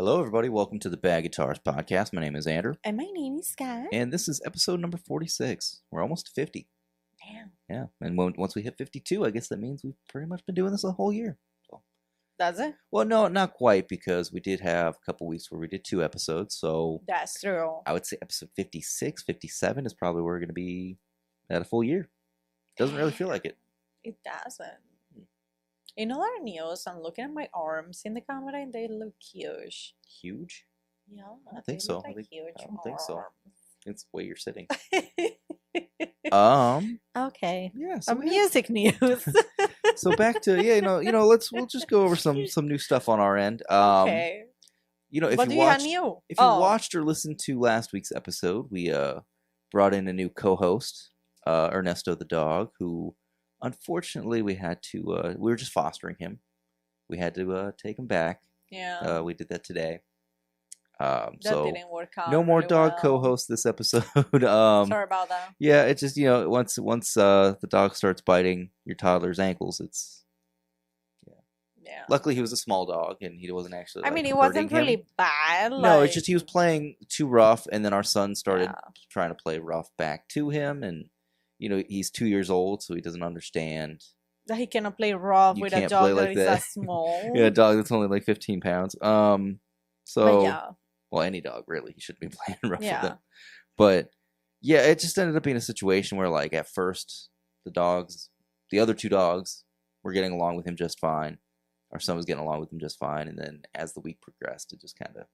Hello, everybody. Welcome to the Bad Guitars podcast. My name is Andrew. And my name is Scott. And this is episode number 46. We're almost to 50. Damn. Yeah. And once we hit 52, I guess that means we've pretty much been doing this a whole year. So. Does it? Well, no, not quite, because we did have a couple weeks where we did 2 episodes. So that's true. I would say episode 56, 57 is probably where we're going to be at a full year. Doesn't really feel like it. It doesn't. In other news, I'm looking at my arms in the camera and they look huge. Huge? Yeah. I don't think so. Like I don't think so. It's the way you're sitting. Okay. Yeah. So music news. So back to we'll just go over some new stuff on our end. Okay. If you watched or listened to last week's episode, we brought in a new co-host, Ernesto the dog, who unfortunately we had to we were just fostering him. We had to take him back. Yeah. We did that today. That so didn't work out. No more really dog well. co-host this episode. Sorry about that. Yeah, it's just once the dog starts biting your toddler's ankles, it's yeah. Luckily he was a small dog and he wasn't actually. I mean, it wasn't really bad. No, it's just he was playing too rough, and then our son started trying to play rough back to him, and he's 2 years old, so he doesn't understand that he cannot play rough with a dog that is that small. Yeah, a dog that's only like 15 pounds. But yeah. Well, any dog really, he shouldn't be playing rough with them. But yeah, it just ended up being a situation where, like, at first the other 2 dogs were getting along with him just fine. Our son was getting along with him just fine, and then as the week progressed, it just kind of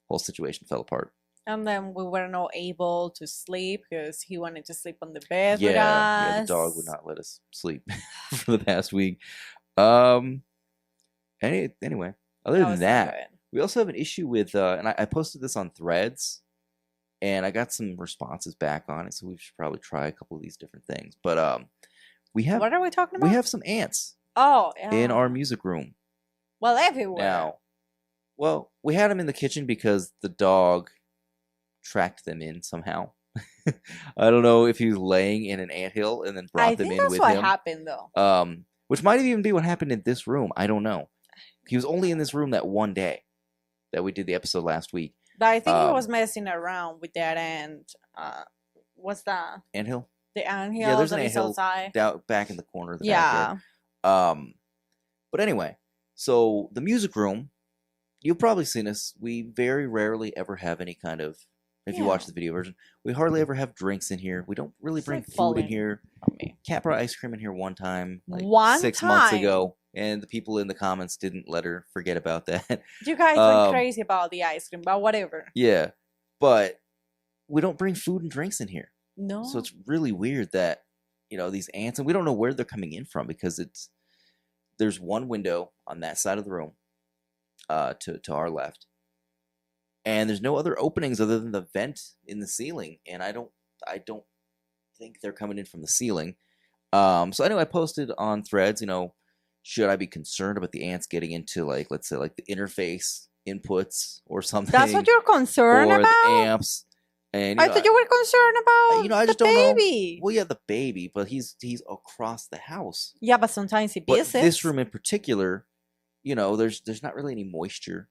whole situation fell apart. And then we were not able to sleep because he wanted to sleep on the bed with us. Yeah, the dog would not let us sleep for the past week. Anyway, other than that, we also have an issue with, and I posted this on Threads, and I got some responses back on it, so we should probably try a couple of these different things. But we have. What are we talking about? We have some ants. Oh, yeah. In our music room. Well, everywhere. Now, we had them in the kitchen because the dog tracked them in somehow. I don't know if he was laying in an anthill and then brought them in with him. I think that's what happened, though. Which might even be what happened in this room. I don't know. He was only in this room that one day that we did the episode last week. But I think he was messing around with that ant. What's that? Anthill? The anthill. Yeah, there's an anthill outside. down back in the corner of the backyard. But anyway, so the music room, you've probably seen us. We very rarely ever have any kind of, if you watch the video version, we hardly ever have drinks in here. We don't really bring food in here. Kat brought ice cream in here one time, like 6 months ago, and the people in the comments didn't let her forget about that. You guys went crazy about the ice cream, but whatever. Yeah, but we don't bring food and drinks in here. No. So it's really weird that, these ants, and we don't know where they're coming in from because there's one window on that side of the room to our left. And there's no other openings other than the vent in the ceiling. And I don't think they're coming in from the ceiling. So anyway, I posted on Threads, should I be concerned about the ants getting into, like, let's say, like the interface inputs or something? That's what you're concerned about? Or the amps. And, I thought you were concerned about I just the don't baby. Know. Well, yeah, the baby, but he's across the house. Yeah, but sometimes he visits. But this room in particular, there's not really any moisture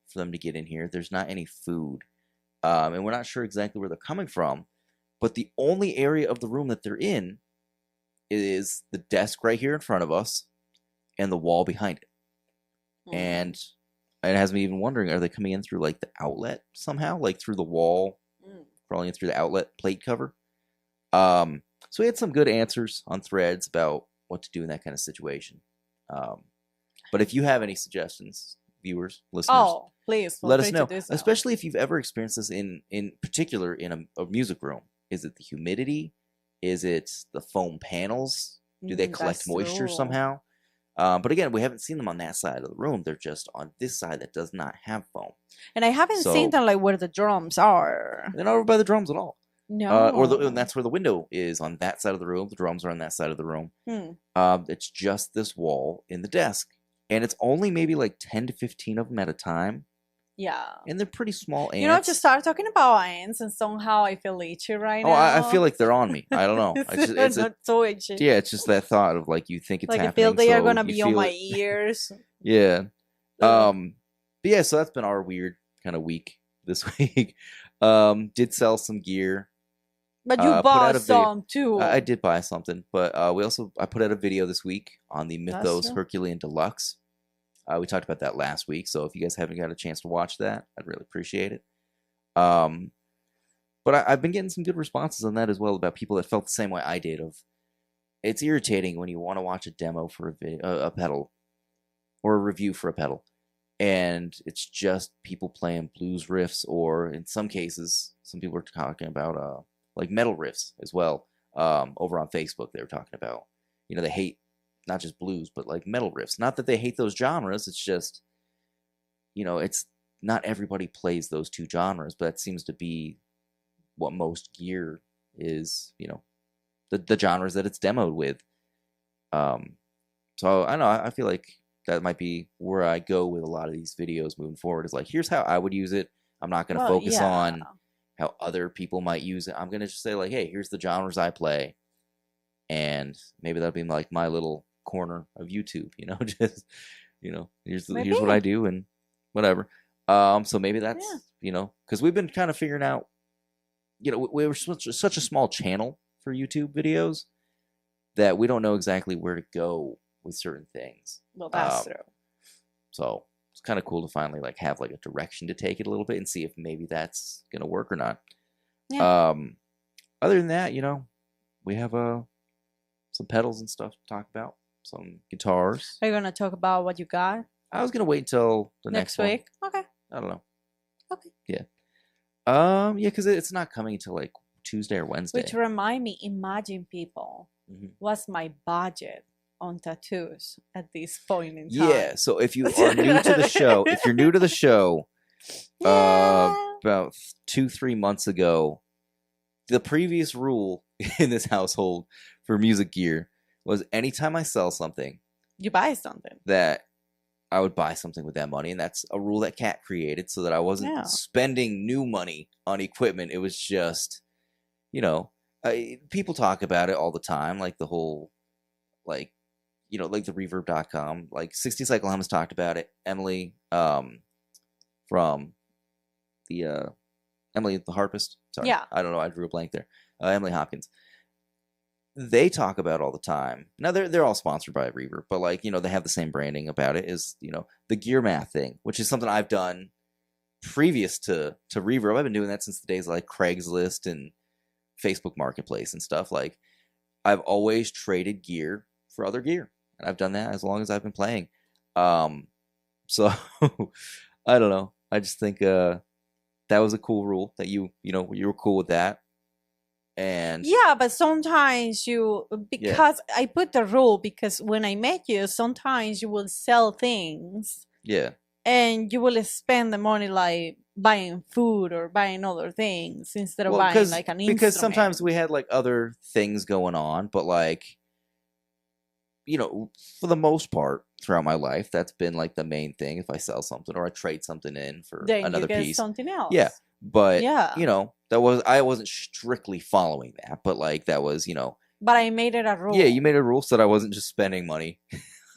for them to get in here. There's not any food, and we're not sure exactly where they're coming from. But the only area of the room that they're in is the desk right here in front of us and the wall behind it. And it has me even wondering, are they coming in through, like, the outlet somehow, like through the wall? Crawling in through the outlet plate cover. So we had some good answers on Threads about what to do in that kind of situation. But if you have any suggestions, viewers, listeners, please let us know. Especially if you've ever experienced this in particular in a music room. Is it the humidity? Is it the foam panels? Do they collect moisture somehow? But again, we haven't seen them on that side of the room. They're just on this side that does not have foam. And I haven't seen them, like, where the drums are. They're not over by the drums at all. No. And that's where the window is, on that side of the room. The drums are on that side of the room. It's just this wall in the desk. And it's only maybe like 10 to 15 of them at a time. Yeah. And they're pretty small ants. Just start talking about ants and somehow I feel itchy right now. I feel like they're on me. I don't know. It's not so itchy. Yeah, it's just that thought of, like, you think it's like, happening. I feel they are going to be on my ears. Yeah. But yeah, so that's been our weird kind of week this week. Did sell some gear. But you bought some too. I did buy something, but I put out a video this week on the Mythos Herculean Deluxe. We talked about that last week, so if you guys haven't got a chance to watch that, I'd really appreciate it. But I've been getting some good responses on that as well, about people that felt the same way I did. Of it's irritating when you want to watch a demo for a pedal or a review for a pedal, and it's just people playing blues riffs, or in some cases, some people are talking about like metal riffs as well. Over on Facebook, they were talking about, they hate not just blues, but like metal riffs. Not that they hate those genres, it's just, it's not everybody plays those two genres, but that seems to be what most gear is, the genres that it's demoed with. So I know, I feel like that might be where I go with a lot of these videos moving forward, is like, here's how I would use it. I'm not going to focus on how other people might use it. I'm going to just say, like, hey, here's the genres I play. And maybe that'll be like my little corner of YouTube, just, here's what I do and whatever. So maybe that's, because we've been kind of figuring out, we were such a small channel for YouTube videos that we don't know exactly where to go with certain things. Well, that's true. So it's kind of cool to finally like have like a direction to take it a little bit and see if maybe that's gonna work or not. Yeah. Other than that, we have some pedals and stuff to talk about, some guitars. Are you gonna talk about what you got? I was gonna wait until the next week. Okay. I don't know. Okay. Yeah. Yeah, because it's not coming until like Tuesday or Wednesday. Which remind me, imagine people, what's my budget on tattoos at this point in time? Yeah, so if you are new to the show, about 2-3 months ago, the previous rule in this household for music gear was anytime I sell something, you buy something, that I would buy something with that money. And that's a rule that Kat created so that I wasn't spending new money on equipment. It was just, people talk about it all the time, like the whole, like, like the reverb.com, like 60 Cycle Hum has talked about it. Emily, from the, Emily the harpist. Sorry. Yeah. I don't know. I drew a blank there. Emily Hopkins. They talk about all the time. Now they're all sponsored by Reverb, but like, they have the same branding about it, is, the gear math thing, which is something I've done previous to Reverb. I've been doing that since the days of like Craigslist and Facebook Marketplace and stuff. Like, I've always traded gear for other gear, and I've done that as long as I've been playing. So I don't know. I just think that was a cool rule that you were cool with that. And yeah, but sometimes I put the rule because when I met you, sometimes you will sell things. Yeah. And you will spend the money like buying food or buying other things instead of buying like an instrument. Because sometimes we had like other things going on, but like, for the most part throughout my life, that's been like the main thing. If I sell something or I trade something in for then another you get piece, something else. Yeah. But I wasn't strictly following that, but like that was, But I made it a rule. Yeah, you made a rule so that I wasn't just spending money.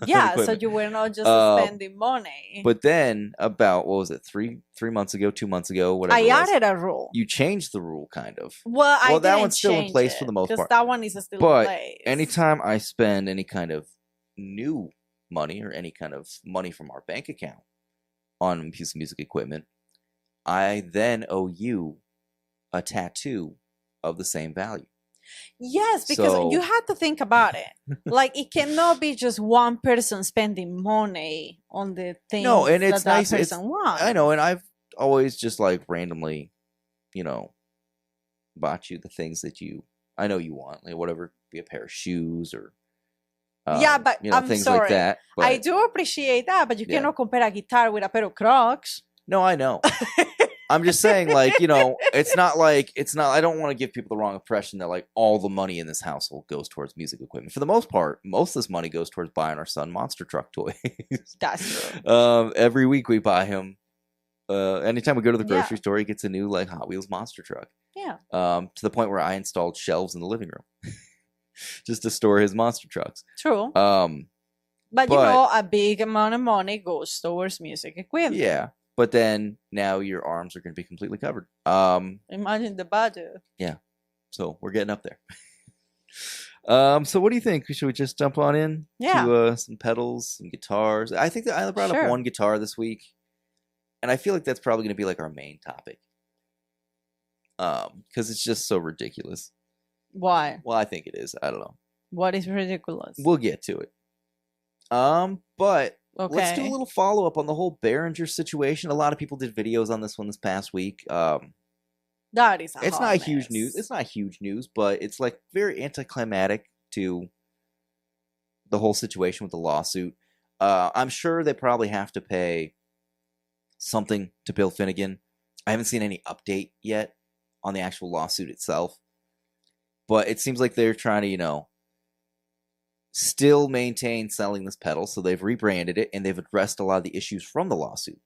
Yeah, so you were not just spending money. But then about, what was it, 3 months ago, 2 months ago, whatever. I added a rule. You changed the rule, kind of. Well, that one's still in place for the most part. Because that one is still in place. But anytime I spend any kind of new money or any kind of money from our bank account on a piece of music equipment, I then owe you a tattoo of the same value. Yes, because you have to think about it. Like, it cannot be just one person spending money on the things that person wants. I know, and I've always just like randomly, bought you the things that I know you want, like whatever, be a pair of shoes or but I'm things sorry. like that. But I do appreciate that, but you cannot compare a guitar with a pair of Crocs. No, I know. I'm just saying, like, it's not, I don't want to give people the wrong impression that, like, all the money in this household goes towards music equipment. For the most part, most of this money goes towards buying our son monster truck toys. That's true. Every week we buy him, anytime we go to the grocery store, he gets a new, like, Hot Wheels monster truck. Yeah. To the point where I installed shelves in the living room just to store his monster trucks. True. But a big amount of money goes towards music equipment. Yeah. But then now your arms are going to be completely covered. Imagine the budget. Yeah. So we're getting up there. So what do you think? Should we just jump on in to some pedals, some guitars? I think that I brought up one guitar this week, and I feel like that's probably going to be like our main topic. Because it's just so ridiculous. Why? Well, I think it is. I don't know. What is ridiculous? We'll get to it. But let's do a little follow up on the whole Behringer situation. A lot of people did videos on this one this past week. That is it's not huge news. It's not huge news, but it's like very anticlimactic to the whole situation with the lawsuit. I'm sure they probably have to pay something to Bill Finnegan. I haven't seen any update yet on the actual lawsuit itself, but it seems like they're trying to, still maintain selling this pedal. So they've rebranded it and they've addressed a lot of the issues from the lawsuit.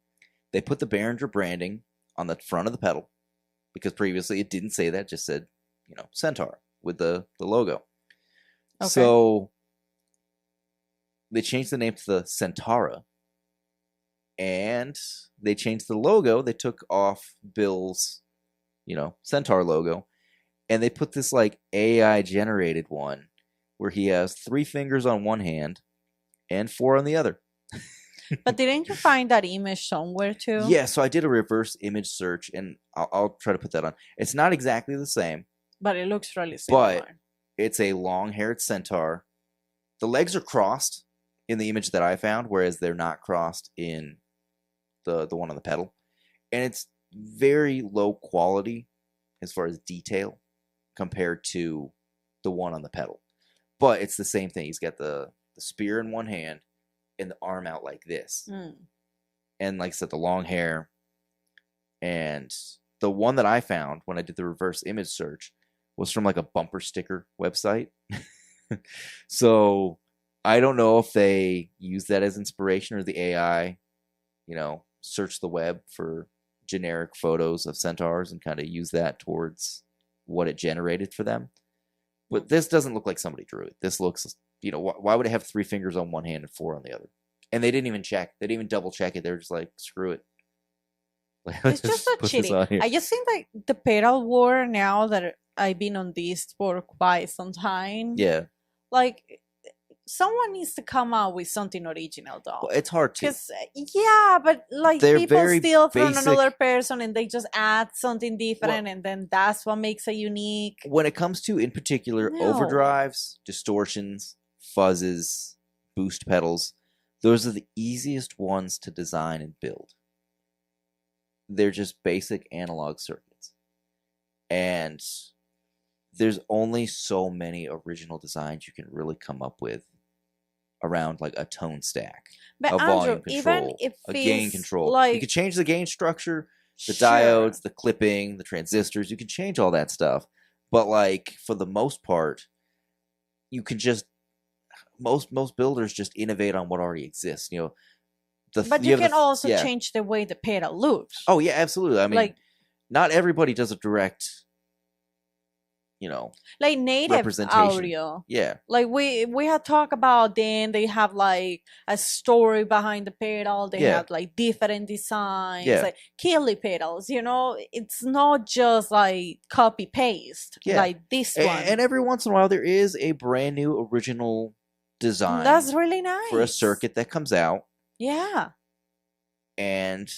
They put the Behringer branding on the front of the pedal, because previously it didn't say that, it just said, Centaur with the logo. Okay. So they changed the name to the Centaura, and they changed the logo. They took off Bill's, Centaur logo, and they put this like AI generated one where he has 3 fingers on one hand and 4 on the other. But didn't you find that image somewhere too? Yeah, so I did a reverse image search, and I'll try to put that on. It's not exactly the same. But it looks really similar. But it's a long-haired centaur. The legs are crossed in the image that I found, whereas they're not crossed in the one on the pedal. And it's very low quality as far as detail compared to the one on the pedal. But it's the same thing. He's got the spear in one hand and the arm out like this. And like I said, the long hair. And the one that I found when I did the reverse image search was from like a bumper sticker website. So I don't know if they use that as inspiration or the AI, search the web for generic photos of centaurs and kind of use that towards what it generated for them. But this doesn't look like somebody drew it. This looks, why would it have 3 fingers on one hand and 4 on the other? And they didn't even check. They didn't even double check it. They're just like, screw it. It's just so cheating. I just think like the pedal war, now that I've been on this for quite some time. Yeah. Like, someone needs to come out with something original, though. Well, it's hard to. But like they're people steal from basic. Another person and they just add something different, and then that's what makes it unique. When it comes to, in particular, overdrives, distortions, fuzzes, boost pedals, those are the easiest ones to design and build. They're just basic analog circuits. And there's only so many original designs you can really come up with around like a tone stack, but a volume control, a gain control. You could change the gain structure, the diodes, the clipping, the transistors. You can change all that stuff. But like for the most part, you can just most builders just innovate on what already exists. But you can also change the way the pedal looks. Oh yeah, absolutely. I mean, not everybody does a direct, like native audio. Yeah. Like we had talked about, then they have like a story behind the pedal. They have like different designs, like CHLEO pedals. It's not just like copy paste like this one. And every once in a while there is a brand new original design. That's really nice for a circuit that comes out. Yeah. And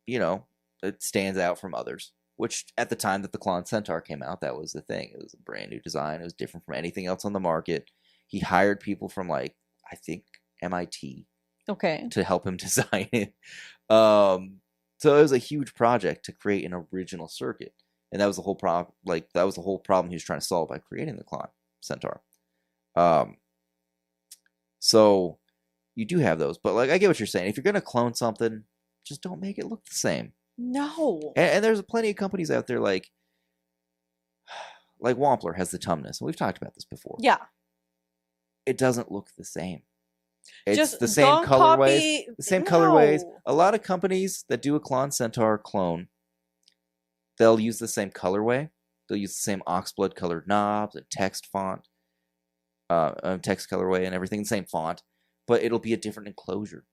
it stands out from others. Which, at the time that the Klon Centaur came out, that was the thing. It was a brand new design. It was different from anything else on the market. He hired people from, I think, MIT. Okay. To help him design it. So it was a huge project to create an original circuit. And that was the whole problem. That was the whole problem he was trying to solve by creating the Klon Centaur. So you do have those. But, I get what you're saying. If you're going to clone something, just don't make it look the same. No. And there's plenty of companies out there like Wampler has the Tumnus. And we've talked about this before. Yeah. It doesn't look the same. It's just the same colorways. The same colorways. A lot of companies that do a Klon Centaur clone, they'll use the same colorway. They'll use the same oxblood colored knobs and text font, text colorway and everything, the same font, but it'll be a different enclosure.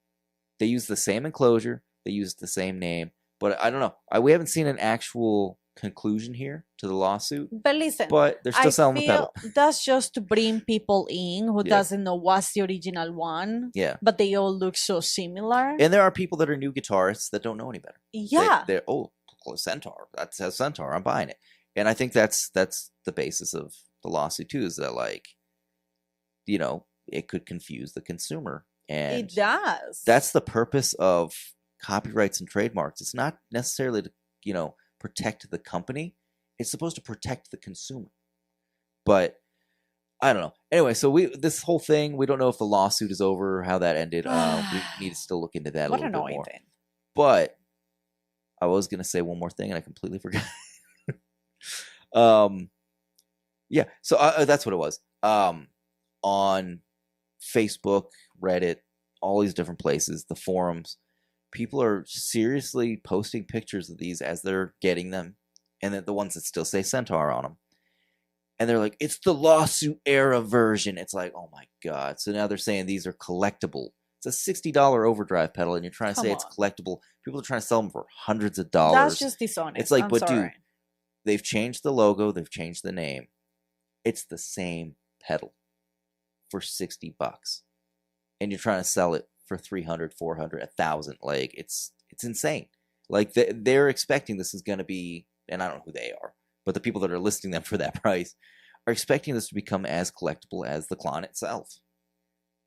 They use the same enclosure, They used the same name, but I don't know. We haven't seen an actual conclusion here to the lawsuit. But listen, but they're still selling the pedal. That's just to bring people in who Yeah. doesn't know what's the original one. Yeah. But they all look so similar. And there are people that are new guitarists that don't know any better. Yeah. They're Centaur. That says Centaur. I'm buying it. And I think that's the basis of the lawsuit too, is that, like, you know, it could confuse the consumer. And it does. That's the purpose of copyrights and trademarks. It's not necessarily to, you know, protect the company. It's supposed to protect the consumer. But I don't know. Anyway, so this whole thing, we don't know if the lawsuit is over or how that ended. We need to still look into that a little bit more. Thing. But I was going to say one more thing and I completely forgot. Yeah, so that's what it was. On Facebook, Reddit, all these different places, the forums, people are seriously posting pictures of these as they're getting them, and then the ones that still say Centaur on them. And they're like, it's the lawsuit era version. It's like, oh my God. So now they're saying these are collectible. It's a $60 overdrive pedal, and you're trying to say it's collectible. People are trying to sell them for hundreds of dollars. That's just dishonest. It's like, dude, they've changed the logo, they've changed the name. It's the same pedal for $60. And you're trying to sell it for $300, $400, $1,000. Like, it's insane. Like, they're expecting this is going to be, and I don't know who they are, but the people that are listing them for that price are expecting this to become as collectible as the Klon itself.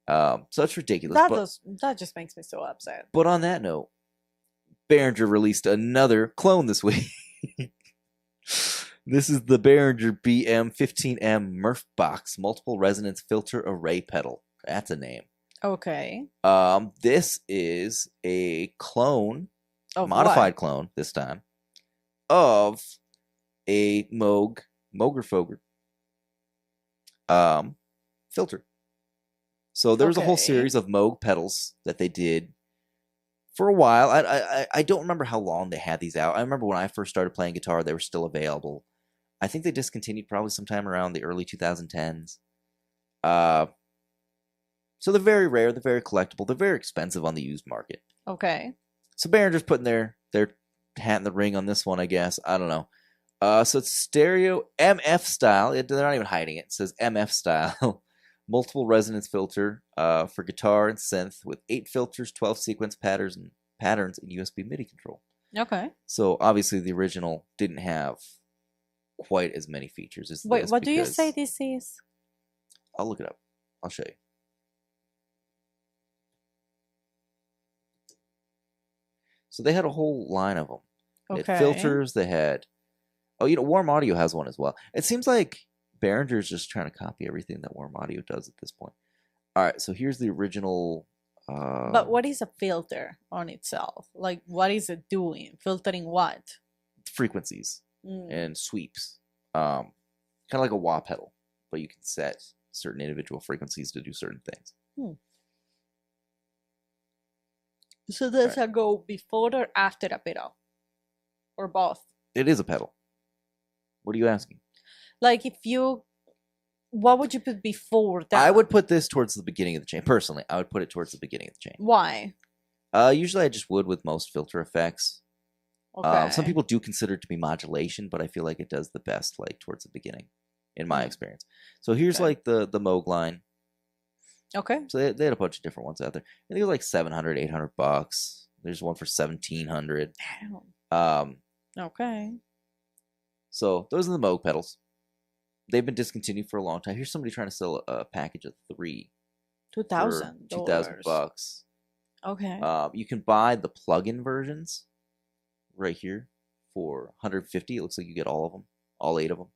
So it's ridiculous. That just makes me so upset. But on that note, Behringer released another clone this week. This is the Behringer BM15M Murph Box Multiple Resonance Filter Array Pedal. That's a name. Okay. This is a clone, of modified what? Clone this time, of a Moog Foger filter. So there was a whole series of Moog pedals that they did for a while. I don't remember how long they had these out. I remember when I first started playing guitar, they were still available. I think they discontinued probably sometime around the early 2010s. So they're very rare, they're very collectible, they're very expensive on the used market. Okay. So Behringer's putting their hat in the ring on this one, I guess. I don't know. So it's stereo MF style. They're not even hiding it. It says MF style. Multiple resonance filter for guitar and synth with 8 filters, 12 sequence patterns, and USB MIDI control. Okay. So obviously the original didn't have quite as many features as Wait, this. what do you say this is? I'll look it up. I'll show you. So they had a whole line of them. They had filters. They had, Warm Audio has one as well. It seems like Behringer's just trying to copy everything that Warm Audio does at this point. All right, so here's the original. But what is a filter on itself? Like, what is it doing? Filtering what? Frequencies and sweeps. Kind of like a wah pedal, but you can set certain individual frequencies to do certain things. So does it go before or after a pedal? Or both? It is a pedal. What are you asking? Like, what would you put before that? I would put this towards the beginning of the chain. Personally, I would put it towards the beginning of the chain. Why? Usually I just would with most filter effects. Okay. Some people do consider it to be modulation, but I feel like it does the best like towards the beginning, in my experience. So here's like the Moog line. Okay. So they had a bunch of different ones out there. I think it was like $700, $800. There's one for $1,700. Okay. So those are the Moog pedals. They've been discontinued for a long time. Here's somebody trying to sell a package of 3. $2,000. $2,000. Okay. You can buy the plug-in versions right here for $150. It looks like you get all of them, all 8 of them.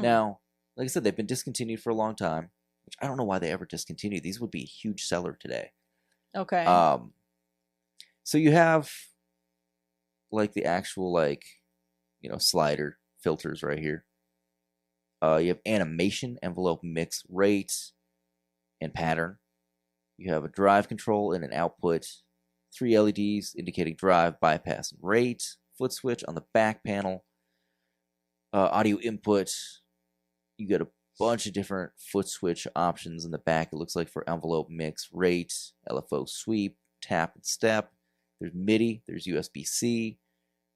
Now, like I said, they've been discontinued for a long time, which I don't know why they ever discontinued. These would be a huge seller today. Okay. So you have like the actual slider filters right here. You have animation, envelope, mix, rate, and pattern. You have a drive control and an output. 3 LEDs indicating drive, bypass, and rate. Foot switch on the back panel. Audio input. You get a bunch of different foot switch options in the back. It looks like for envelope, mix, rate, LFO sweep, tap, and step. There's MIDI. There's USB-C.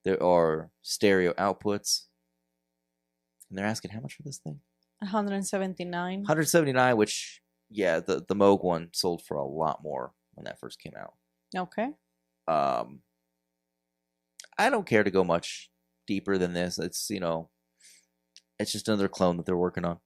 There are stereo outputs. And they're asking how much for this thing? 179. 179, which, yeah, the Moog one sold for a lot more when that first came out. Okay. I don't care to go much deeper than this. It's, you know, it's just another clone that they're working on.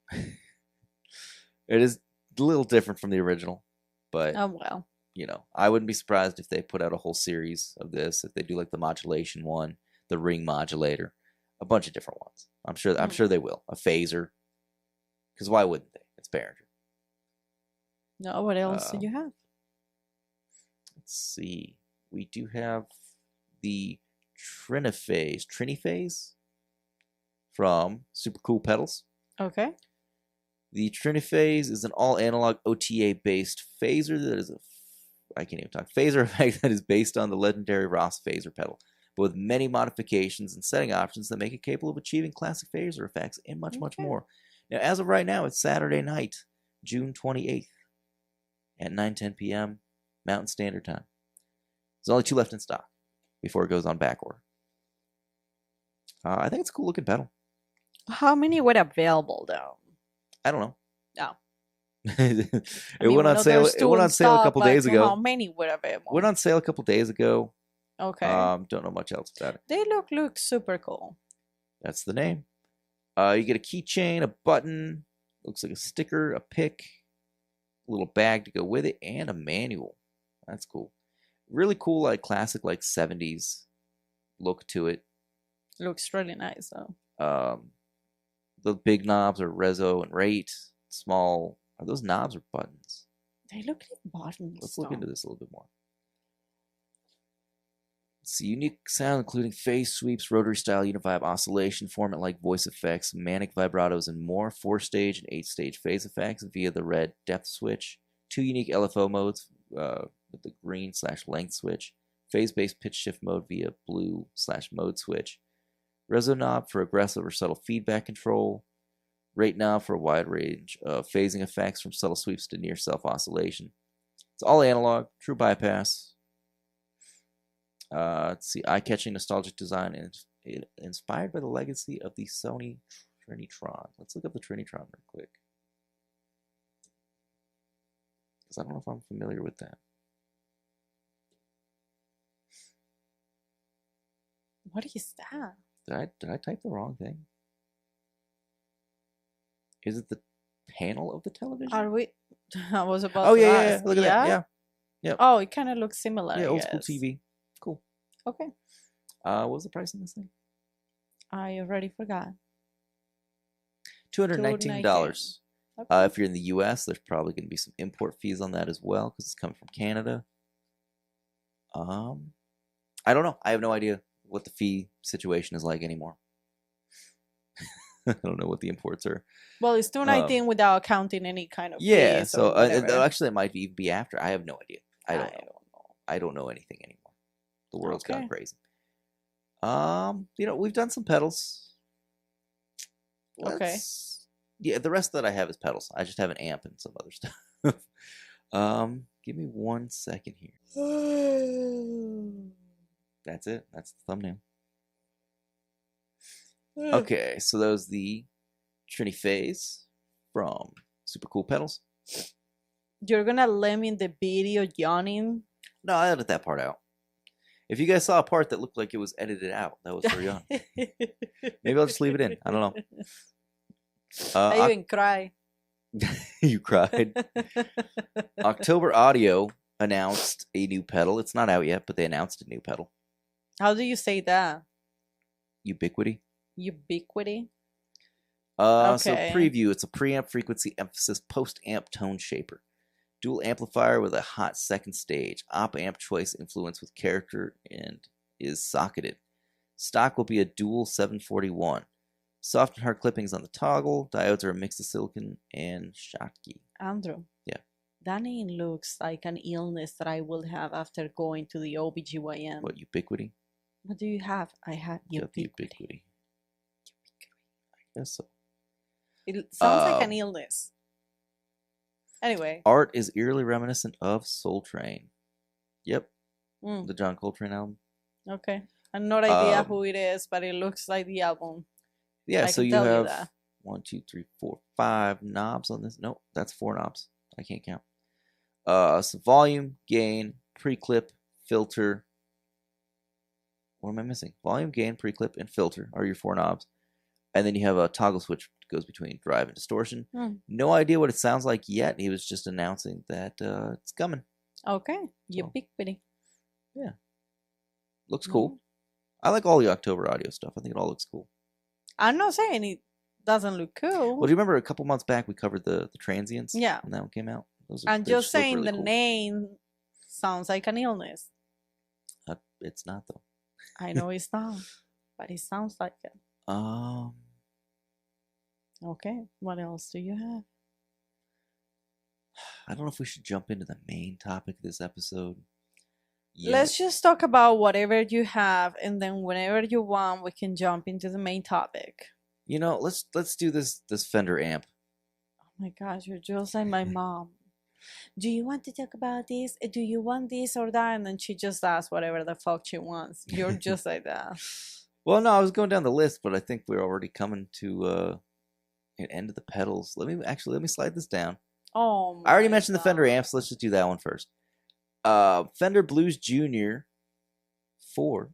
It is a little different from the original, but oh well. You know, I wouldn't be surprised if they put out a whole series of this. If they do like the modulation one, the ring modulator, a bunch of different ones. I'm sure they will. A phaser, because why wouldn't they? It's Behringer. No, what else do you have? Let's see. We do have the Trinophase from Supercool Pedals. Okay. The Trinophase is an all-analog OTA-based phaser that is I can't even talk. Phaser effect that is based on the legendary Ross phaser pedal, but with many modifications and setting options that make it capable of achieving classic phaser effects and much more. Now, as of right now, it's Saturday night, June 28th at 9:10 p.m. Mountain Standard Time. There's only 2 left in stock before it goes on back order. I think it's a cool looking pedal. How many were available though? I don't know. No. It went on sale. It went on sale a couple days ago. How many were available? Went on sale a couple days ago. Okay. Don't know much else about it. They look super cool. That's the name. You get a keychain, a button, looks like a sticker, a pick, a little bag to go with it, and a manual. That's cool. Really cool, like classic, like 70s look to it. Looks really nice though. The big knobs are reso and rate. Small, are those knobs or buttons? They look like buttons. Let's look into this a little bit more. It's a unique sound including phase sweeps, rotary style univibe oscillation, format like voice effects, manic vibratos, and more. 4-stage and 8-stage phase effects via the red depth switch. 2 unique LFO modes with the green/length switch. Phase-based pitch shift mode via blue/mode switch. Reso knob for aggressive or subtle feedback control. Rate knob for a wide range of phasing effects from subtle sweeps to near self oscillation. It's all analog, true bypass. Let's see, eye-catching nostalgic design and inspired by the legacy of the Sony Trinitron. Let's look up the Trinitron real quick, because I don't know if I'm familiar with that. What is that? Did I type the wrong thing? Is it the panel of the television? Are we? I was about. Oh to yeah, ask. Look at that. Yeah. Yep. Oh, it kind of looks similar. Yeah, I old school guess. TV. Cool. Okay. What was the price on this thing? I already forgot. $219. Okay. If you're in the U.S., there's probably going to be some import fees on that as well because it's coming from Canada. I don't know. I have no idea what the fee situation is like anymore. I don't know what the imports are. Well, it's $219 without counting any kind of yeah. fees So actually, it might even be after. I have no idea. I don't know. I don't know anything anymore. The world's gone crazy. We've done some pedals. Yeah, the rest that I have is pedals. I just have an amp and some other stuff. Give me 1 second here. That's it. That's the thumbnail. Okay, so that was the Trinophase from Supercool Pedals. You're gonna let me in the video yawning? No, I edited that part out. If you guys saw a part that looked like it was edited out, that was for yawn. Maybe I'll just leave it in. I don't know. I even cry. You cried. October Audio announced a new pedal. It's not out yet, but they announced a new pedal. How do you say that? Ubiquiti. Ubiquiti? So preview. It's a preamp frequency emphasis post-amp tone shaper. Dual amplifier with a hot second stage. Op amp choice influence with character and is socketed. Stock will be a dual 741. Soft and hard clippings on the toggle. Diodes are a mix of silicon and Schottky. Andrew. Yeah. That name looks like an illness that I will have after going to the OBGYN. What, Ubiquiti? What do you have? I have Ubiquiti. Ubiquiti. I guess so. It sounds like an illness. Anyway. Art is eerily reminiscent of Soul Train. Yep. the John Coltrane album. Okay. I have no idea who it is, but it looks like the album. Yeah, so you have 1, 2, 3, 4, 5 knobs on this. Nope, that's 4 knobs. I can't count. So volume, gain, pre-clip, filter. What am I missing? Volume, gain, pre-clip, and filter are your 4 knobs. And then you have a toggle switch that goes between drive and distortion. No idea what it sounds like yet. He was just announcing that it's coming. Okay. Ubiquiti. Yeah. Looks cool. I like all the October audio stuff. I think it all looks cool. I'm not saying it doesn't look cool. Well, do you remember a couple months back we covered the Transients? Yeah. When that one came out? I'm just saying really the name sounds like an illness. It's not, though. I know it's not, but it sounds like it. Okay. What else do you have? I don't know if we should jump into the main topic of this episode. Let's just talk about whatever you have, and then whenever you want, we can jump into the main topic. You know, let's do this Fender amp. Oh my gosh, you're just like my mom. Do you want to talk about this? Do you want this or that? And then she just asks whatever the fuck she wants. You're just like that. Well, no, I was going down the list, but I think we're already coming to an end of the pedals. Let me slide this down. Oh, I already mentioned the Fender amps. Let's just do that one first. Fender Blues Junior IV,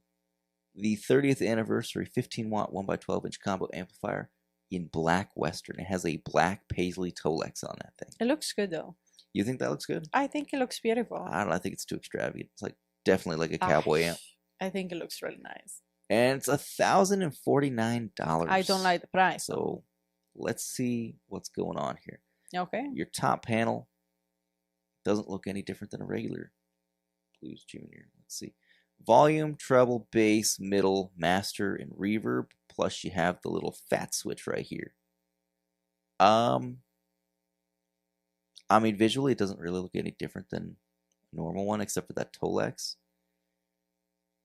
the 30th anniversary 15-watt 1x12-inch combo amplifier in black Western. It has a black paisley Tolex on that thing. It looks good though. You think that looks good? I think it looks beautiful. I don't know. I think it's too extravagant. It's like definitely like a cowboy amp. I think it looks really nice. And it's $1,049. I don't like the price. So let's see what's going on here. Okay. Your top panel doesn't look any different than a regular Blues Junior. Let's see. Volume, treble, bass, middle, master, and reverb. Plus you have the little fat switch right here. I mean, visually it doesn't really look any different than a normal one, except for that Tolex.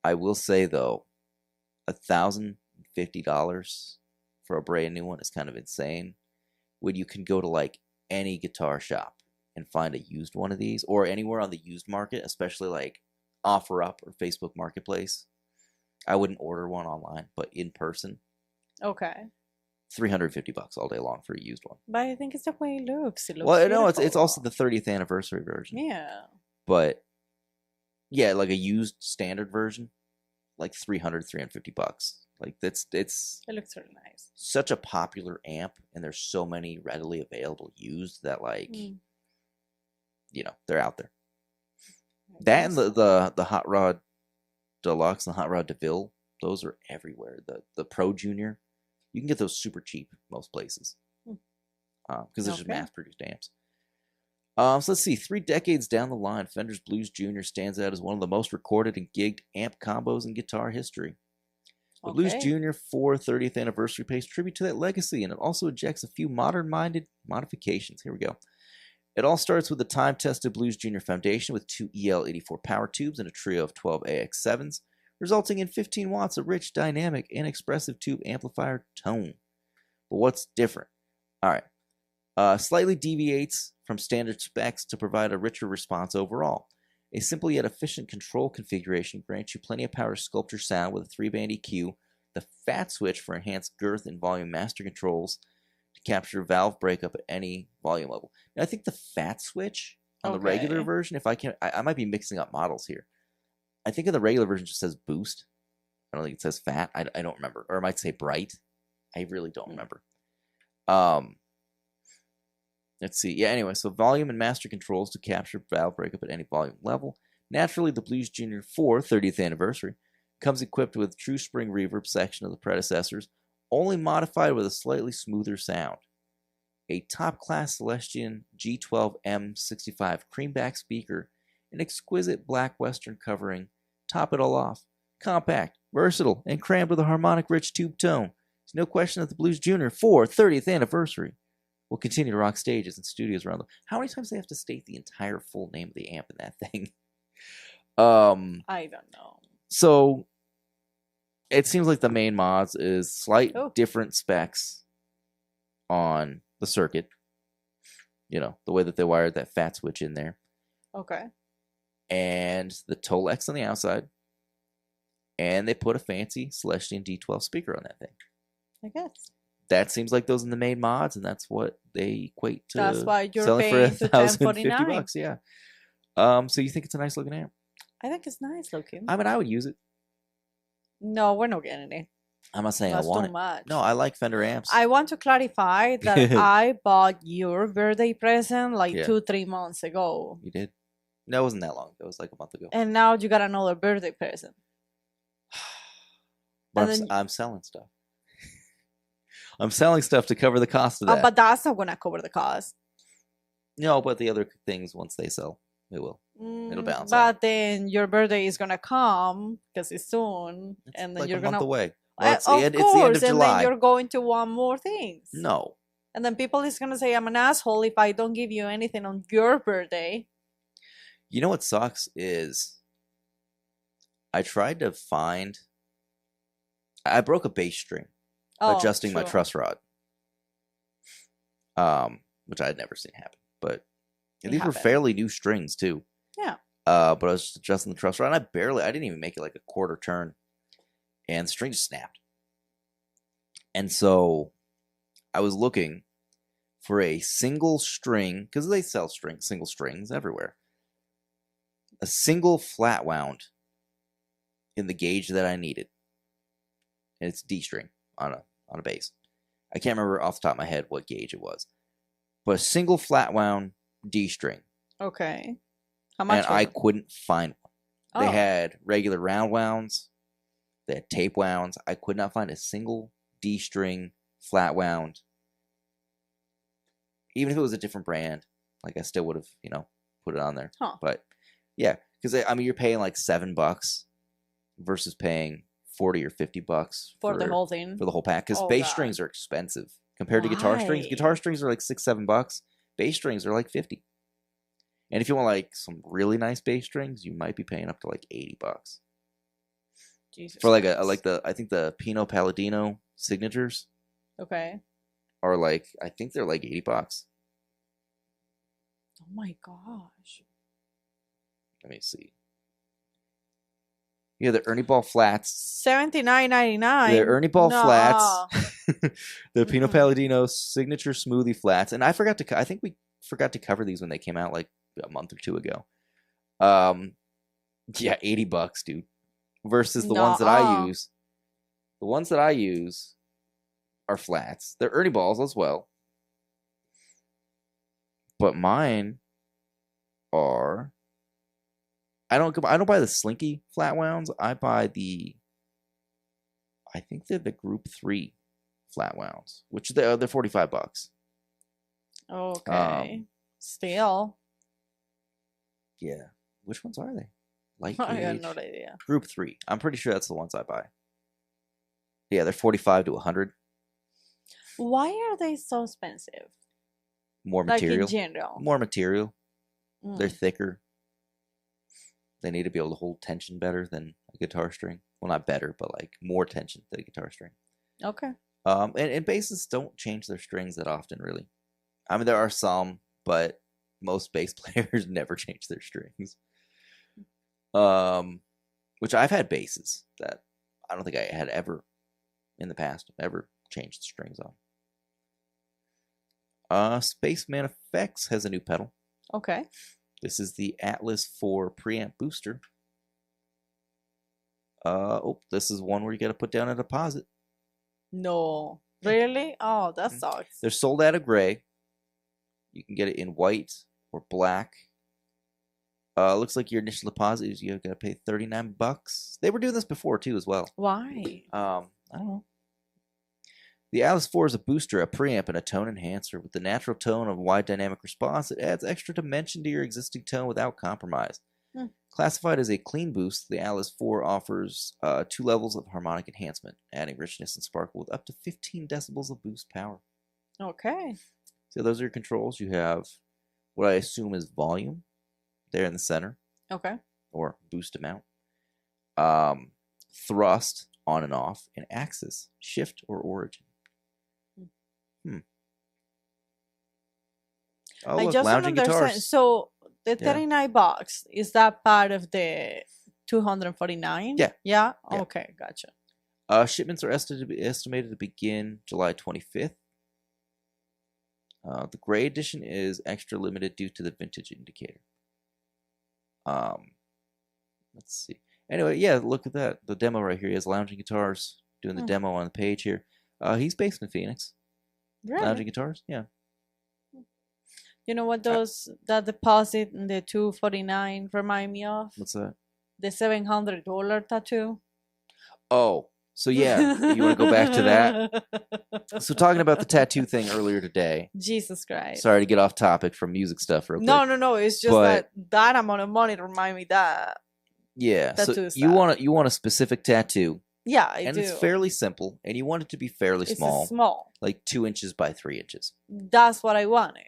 I will say though, $1,050 for a brand new one is kind of insane. When you can go to like any guitar shop and find a used one of these, or anywhere on the used market, especially like OfferUp or Facebook Marketplace. I wouldn't order one online, but in person. Okay. $350 all day long for a used one. But I think it's the way it looks. It looks well, beautiful. No, it's also the 30th anniversary version. Yeah. But yeah, like a used standard version, like $350. Like it looks really nice. Such a popular amp, and there's so many readily available used that like you know, they're out there. That and the Hot Rod Deluxe and the Hot Rod DeVille, those are everywhere. The Pro Junior, you can get those super cheap most places because they're just mass-produced amps. So let's see. 3 decades down the line, Fender's Blues Junior stands out as one of the most recorded and gigged amp combos in guitar history. The Blues Junior IV 30th anniversary pays tribute to that legacy, and it also ejects a few modern-minded modifications. Here we go. It all starts with the time-tested Blues Junior foundation with 2 EL84 power tubes and a trio of 12 AX7s, resulting in 15 watts of rich, dynamic, and expressive tube amplifier tone. But what's different? All right. Slightly deviates from standard specs to provide a richer response overall. A simple yet efficient control configuration grants you plenty of power to sculpt your sound with a 3-band EQ, the fat switch for enhanced girth and volume master controls to capture valve breakup at any volume level. Now, I think the fat switch on the regular version, if I can, I might be mixing up models here. I think in the regular version it just says boost. I don't think it says fat. I don't remember. Or it might say bright. I really don't remember. Let's see. Yeah, anyway, so volume and master controls to capture valve breakup at any volume level. Naturally, the Blues Junior IV 30th anniversary comes equipped with true spring reverb section of the predecessors, only modified with a slightly smoother sound. A top-class Celestion G12M65 creamback speaker, an exquisite black Western covering, top it all off. Compact, versatile, and crammed with a harmonic-rich tube tone. There's no question that the Blues Junior IV 30th anniversary will continue to rock stages and studios around the... How many times do they have to state the entire full name of the amp in that thing? I don't know. So, it seems like the main mods is slight different specs on the circuit. You know, the way that they wired that fat switch in there. Okay. and the Tolex on the outside, and they put a fancy Celestion D12 speaker on that thing. I guess. That seems like those are the main mods, and that's what they equate to. That's why you're selling paying for to $1,049. $1,050. Yeah. So you think it's a nice looking amp? I think it's nice looking. I mean, I would use it. No, we're not getting it. I'm not saying That's I want too it. much. No, I like Fender amps. I want to clarify that I bought your birthday present like Yeah. 2-3 months ago. You did? No, it wasn't that long ago. It was like a month ago. And now you got another birthday present. But And I'm selling stuff. I'm selling stuff to cover the cost of that. But that's not going to cover the cost. No, but the other things, once they sell, it will. It'll balance But out. then your birthday is going to come because it's soon. It's and then like you're a going month to. away. Well, it's, Of it's course, the end of and July. then you're going to want more things. No. And then people is going to say, I'm an asshole if I don't give you anything on your birthday. You know what sucks is I tried to find... I broke a bass string adjusting my truss rod. Which I had never seen happen. But these were fairly new strings too. Yeah. But I was just adjusting the truss rod, and I didn't even make it like a quarter turn. And the string just snapped. And so I was looking for a single string, because they sell single strings everywhere. A single flat wound in the gauge that I needed. And it's D string on a bass. I can't remember off the top of my head what gauge it was. But a single flat wound D string. Okay. How much? And I couldn't find one. Oh. They had regular round wounds. They had tape wounds. I could not find a single D string flat wound. Even if it was a different brand, like I still would have, put it on there. Huh. But yeah, because I mean, you're paying like $7 versus paying $40 or $50 for the whole thing, for the whole pack. Because bass strings are expensive compared to guitar strings. Guitar strings are like $6-7. Bass strings are like $50. And if you want like some really nice bass strings, you might be paying up to like $80. Jesus for like Christ. I think the Pino Palladino signatures. Okay. Are like, I think they're like $80. Oh my gosh. Let me see. Yeah, the Ernie Ball flats. $79.99. The Ernie Ball flats. The Pino Palladino signature smoothie flats. And I think we forgot to cover these when they came out like a month or two ago. Yeah, $80, dude. Versus the ones that I use. The ones that I use are flats. They're Ernie Balls as well. But mine are... I don't buy the Slinky flat wounds. I buy I think they're the Group 3 flat wounds, which they're $45. Okay. Still. Yeah. Which ones are they? Light I gauge. got no idea. Group 3. I'm pretty sure that's the ones I buy. Yeah, they're $45 to $100. Why are they so expensive? More material. Like in general. More material. Mm. They're thicker. They need to be able to hold tension better than a guitar string. Well, not better, but like more tension than a guitar string. Okay. And basses don't change their strings that often, really. I mean, there are some, but most bass players never change their strings. Which I've had basses that I don't think I had ever in the past ever changed the strings on. Spaceman Effects has a new pedal. Okay. This is the Atlas 4 preamp booster. This is one where you got to put down a deposit. No. Really? Oh, that sucks. They're sold out of gray. You can get it in white or black. Looks like your initial deposit is you got to pay $39. They were doing this before too, as well. Why? I don't know. The Atlas 4 is a booster, a preamp, and a tone enhancer. With the natural tone of wide dynamic response, it adds extra dimension to your existing tone without compromise. Classified as a clean boost, the Atlas 4 offers 2 levels of harmonic enhancement, adding richness and sparkle with up to 15 decibels of boost power. Okay. So those are your controls. You have what I assume is volume there in the center. Okay. Or boost amount. Thrust, on and off, and axis, shift or origin. I just don't understand. guitars. So The 39 bucks, is that part of the 249? Yeah. Yeah? Okay, gotcha. Shipments are estimated to begin July 25th. The gray edition is extra limited due to the vintage indicator. Let's see. Anyway, yeah, look at that. The demo right here. He has lounging guitars doing the demo on the page here. He's based in Phoenix. Really? Lounging guitars, yeah. You know what that deposit in the 249 remind me of? What's that? The $700 tattoo. Oh, so yeah, you want to go back to that? So talking about the tattoo thing earlier today. Jesus Christ. Sorry to get off topic from music stuff real quick. No. It's just that amount of money to remind me that. Yeah, so you want a specific tattoo. Yeah, I do. And it's fairly simple, and you want it to be fairly small. It's small. Like 2 inches by 3 inches. That's what I wanted.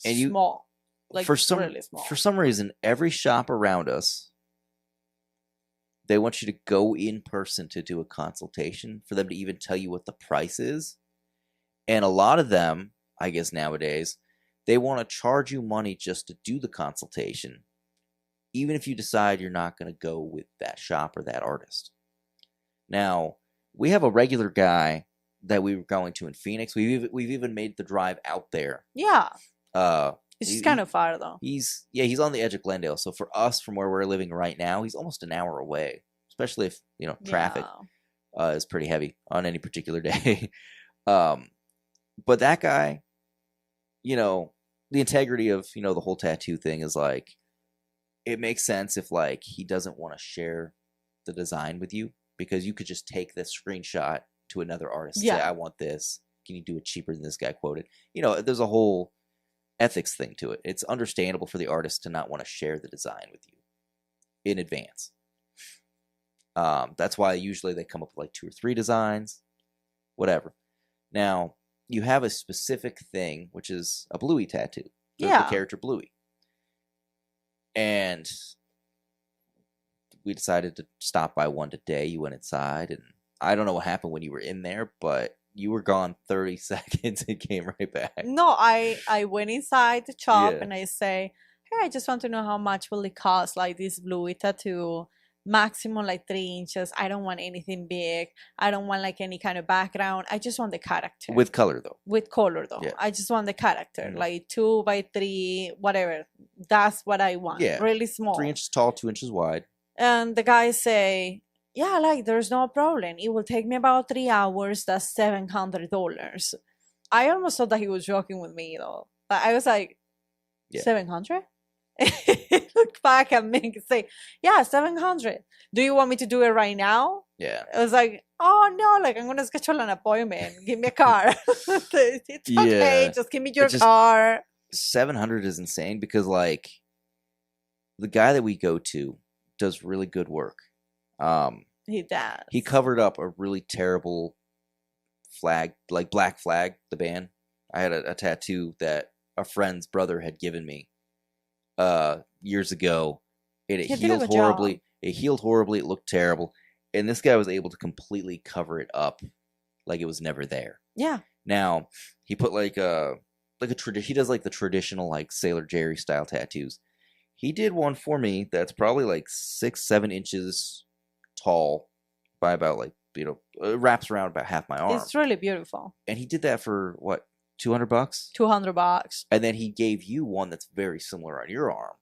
And small. Like really small. For some reason, every shop around us, they want you to go in person to do a consultation for them to even tell you what the price is. And a lot of them, I guess nowadays, they want to charge you money just to do the consultation, even if you decide you're not going to go with that shop or that artist. Now, we have a regular guy that we were going to in Phoenix. We've even made the drive out there. Yeah. It's just kind of far though. He's on the edge of Glendale. So for us, from where we're living right now, he's almost an hour away. Especially if traffic is pretty heavy on any particular day. But that guy, the integrity of the whole tattoo thing is like, it makes sense if like he doesn't want to share the design with you, because you could just take this screenshot to another artist and say, I want this. Can you do it cheaper than this guy quoted? There's a whole ethics thing to it. It's understandable for the artist to not want to share the design with you in advance. That's why usually they come up with like 2 or 3 designs, whatever. Now, you have a specific thing, which is a Bluey tattoo. The character Bluey. And we decided to stop by one today. You went inside, and I don't know what happened when you were in there, but you were gone 30 seconds and came right back. No, I went inside the shop and I say, hey, I just want to know how much will it cost, like this Bluey tattoo. Maximum like 3 inches. I don't want anything big. I don't want like any kind of background. I just want the character. With color though. With color though. Yeah. I just want the character. Like 2 by 3, whatever. That's what I want. Yeah. Really small. 3 inches tall, 2 inches wide. And the guys say, yeah, like there's no problem. It will take me about 3 hours. That's $700. I almost thought that he was joking with me though. But I was like, 700? Look back at me and say, yeah, 700. Do you want me to do it right now? Yeah. I was like, oh no, like I'm gonna schedule an appointment. Give me a car. It's okay, just give me your car. 700 is insane because like the guy that we go to does really good work. He does. He covered up a really terrible flag, like Black Flag, the band. I had a tattoo that a friend's brother had given me years ago, and it healed horribly. It looked terrible, and this guy was able to completely cover it up like it was never there. Yeah. Now he put he does like the traditional like Sailor Jerry style tattoos. He did one for me that's probably like 6-7 inches tall by about like it wraps around about half my arm. It's really beautiful. And he did that for what? $200? $200. And then he gave you one that's very similar on your arm.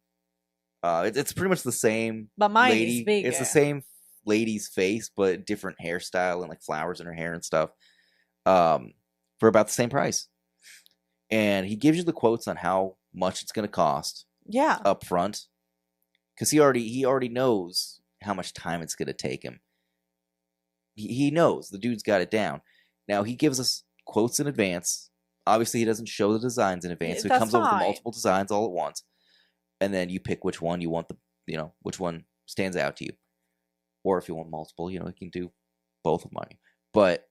It's pretty much the same. But mine is bigger. It's the same lady's face, but different hairstyle and like flowers in her hair and stuff. For about the same price. And he gives you the quotes on how much it's going to cost. Yeah. Up front, because he already knows how much time it's going to take him. He knows the dude's got it down. Now he gives us quotes in advance. Obviously, he doesn't show the designs in advance, so he comes up with multiple designs all at once, and then you pick which one you want which one stands out to you, or if you want multiple, he can do both of them on you. But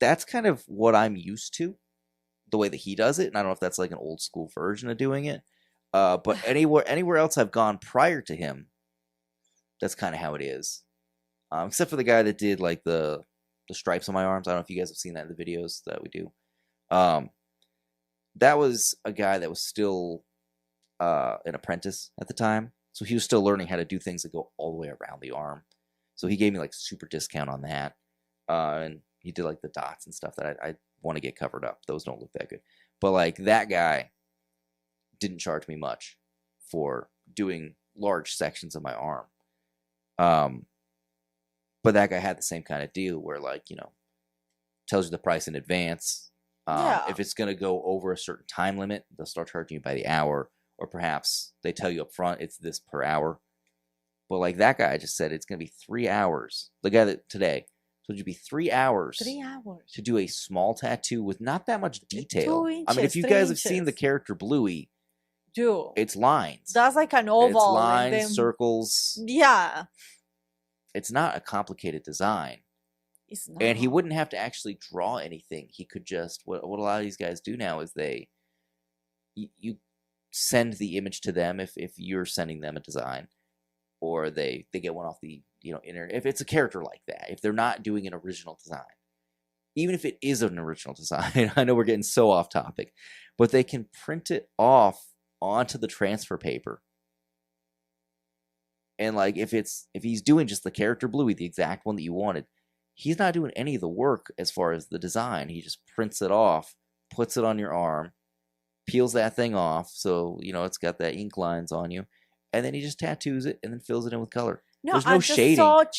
that's kind of what I'm used to, the way that he does it, and I don't know if that's like an old school version of doing it. But anywhere else I've gone prior to him, that's kind of how it is. Except for the guy that did like the stripes on my arms. I don't know if you guys have seen that in the videos that we do. That was a guy that was still an apprentice at the time, so he was still learning how to do things that go all the way around the arm. So he gave me like super discount on that, and he did like the dots and stuff that I want to get covered up. Those don't look that good, but like that guy didn't charge me much for doing large sections of my arm. But that guy had the same kind of deal where, like, you know, tells you the price in advance. If it's going to go over a certain time limit, they'll start charging you by the hour, or perhaps they tell you up front it's this per hour. But like that guy just said, it's going to be 3 hours. The guy that today told you to be 3 hours. 3 hours to do a small tattoo with not that much detail. 2 inches, I mean, if you guys have seen the character Bluey, dude, it's lines. That's like an oval. It's lines, circles. Yeah. It's not a complicated design. It's not. And he wouldn't have to actually draw anything. He could just, what a lot of these guys do now is you send the image to them if you're sending them a design, or they get one off the, you know, internet. If it's a character like that, if they're not doing an original design, even if it is an original design, I know we're getting so off topic, but they can print it off onto the transfer paper. And like if he's doing just the character Bluey, the exact one that you wanted, he's not doing any of the work as far as the design. He just prints it off, puts it on your arm, peels that thing off, so you know it's got that ink lines on you, and then he just tattoos it and then fills it in with color. No, there's no shading. Like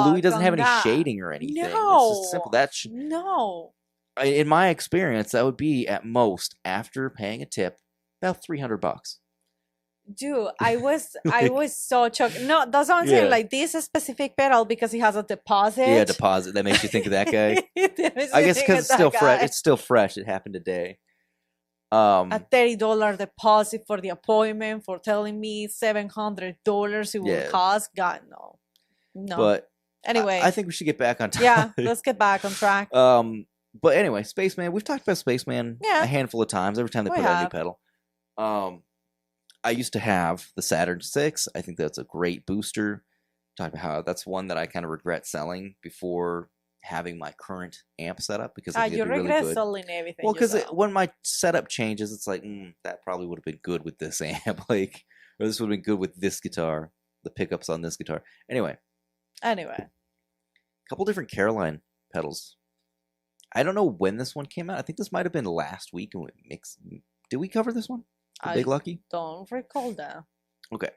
Bluey doesn't have any shading or anything. No, it's just simple. No. In my experience, that would be at most, after paying a tip, about $300. Dude, I was so shocked. No, that's what I'm saying. Like this specific pedal, because it has a deposit. Yeah, deposit. That makes you think of that guy. I guess because it's still fresh. It's still fresh. It happened today. A $30 deposit for the appointment, for telling me $700 it will cost. God, no. But anyway, I think we should get back on track. Yeah, let's get back on track. But anyway, Spaceman. We've talked about Spaceman a handful of times. Every time they put out a new pedal. I used to have the Saturn 6. I think that's a great booster. Talk about how that's one that I kind of regret selling before having my current amp setup, because I think you it'd be regret really good. selling everything. Well, because when my setup changes, it's like that probably would have been good with this amp, like, or this would have been good with this guitar, the pickups on this guitar. Anyway, a couple different Caroline pedals. I don't know when this one came out. I think this might have been last week, and we mixed. Did we cover this one? Big Lucky? Don't recall that. Okay.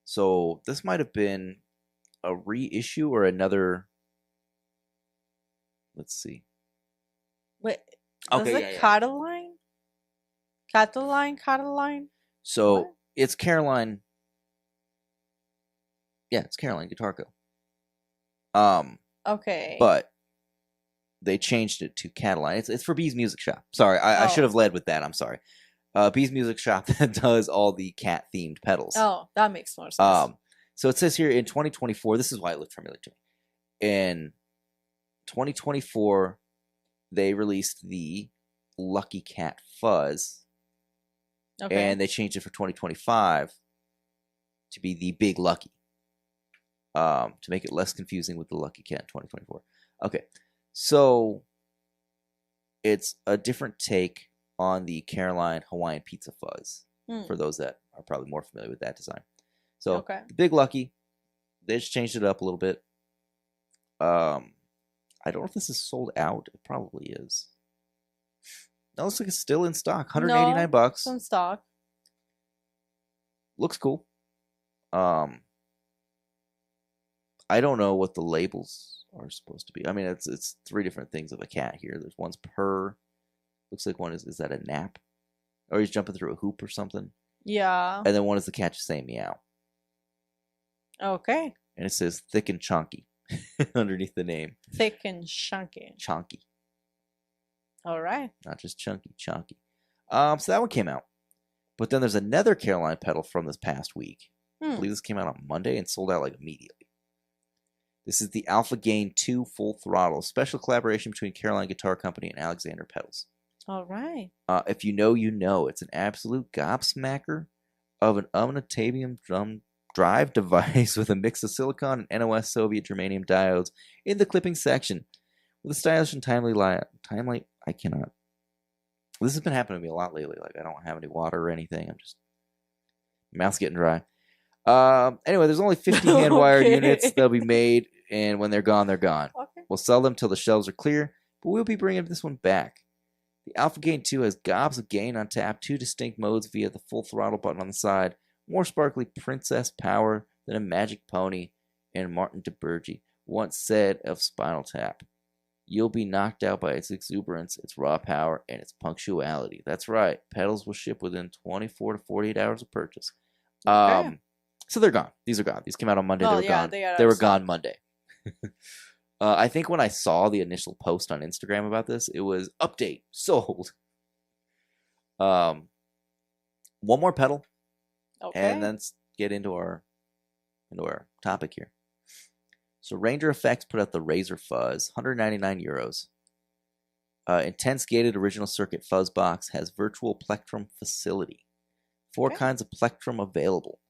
So this might have been a reissue or another. Let's see. Wait. Okay. Cataline? Cataline? So what? It's Caroline. Yeah, it's Caroline Guitar Co. Okay. But they changed it to Cataline. It's for B's Music Shop. Sorry, I should have led with that. I'm sorry. B's Music Shop that does all the cat themed pedals. Oh, that makes more sense. So it says here in 2024, this is why it looked familiar to me. In 2024, they released the Lucky Cat Fuzz. Okay. And they changed it for 2025 to be the Big Lucky. To make it less confusing with the Lucky Cat 2024. Okay. So it's a different take on the Caroline Hawaiian Pizza Fuzz, for those that are probably more familiar with that design. So the Big Lucky, they just changed it up a little bit. I don't know if this is sold out. It probably is. No, it looks like it's still in stock. $189. It's in stock. Looks cool. I don't know what the labels are supposed to be. I mean, it's 3 different things of a cat here. There's one's purr. Looks like one is that a nap? Or he's jumping through a hoop or something? Yeah. And then one is the cat just saying meow. Okay. And it says thick and chunky underneath the name. Thick and chunky. Chunky. All right. Not just chunky, chunky. So that one came out. But then there's another Caroline pedal from this past week. I believe this came out on Monday and sold out like immediately. This is the Alpha Gain 2 Full Throttle, special collaboration between Caroline Guitar Company and Alexander Pedals. All right. If you know, you know. It's an absolute gobsmacker of an unobtainium drum drive device with a mix of silicon and NOS Soviet germanium diodes in the clipping section. With a stylish and timely, I cannot. This has been happening to me a lot lately. Like, I don't have any water or anything. I'm just Mouth's getting dry. Anyway, there's only 50 hand-wired units that'll be made, and when they're gone, they're gone. Okay. We'll sell them till the shelves are clear, but we'll be bringing this one back. The Alpha Gain 2 has gobs of gain on tap, 2 distinct modes via the full throttle button on the side, more sparkly princess power than a magic pony, and Martin DeBurgi once said of Spinal Tap, "You'll be knocked out by its exuberance, its raw power, and its punctuality." That's right. Pedals will ship within 24 to 48 hours of purchase. Okay. So they're gone. These are gone. These came out on Monday. Oh, they were yeah, gone. they They were are gone Monday. I think when I saw the initial post on Instagram about this, it was update sold. One more pedal, Okay. and then let's get into our topic here. So Rainger FX put out the Razor Fuzz, 199 euros. Intense gated original circuit fuzz box, has virtual plectrum facility. 4 kinds of plectrum available.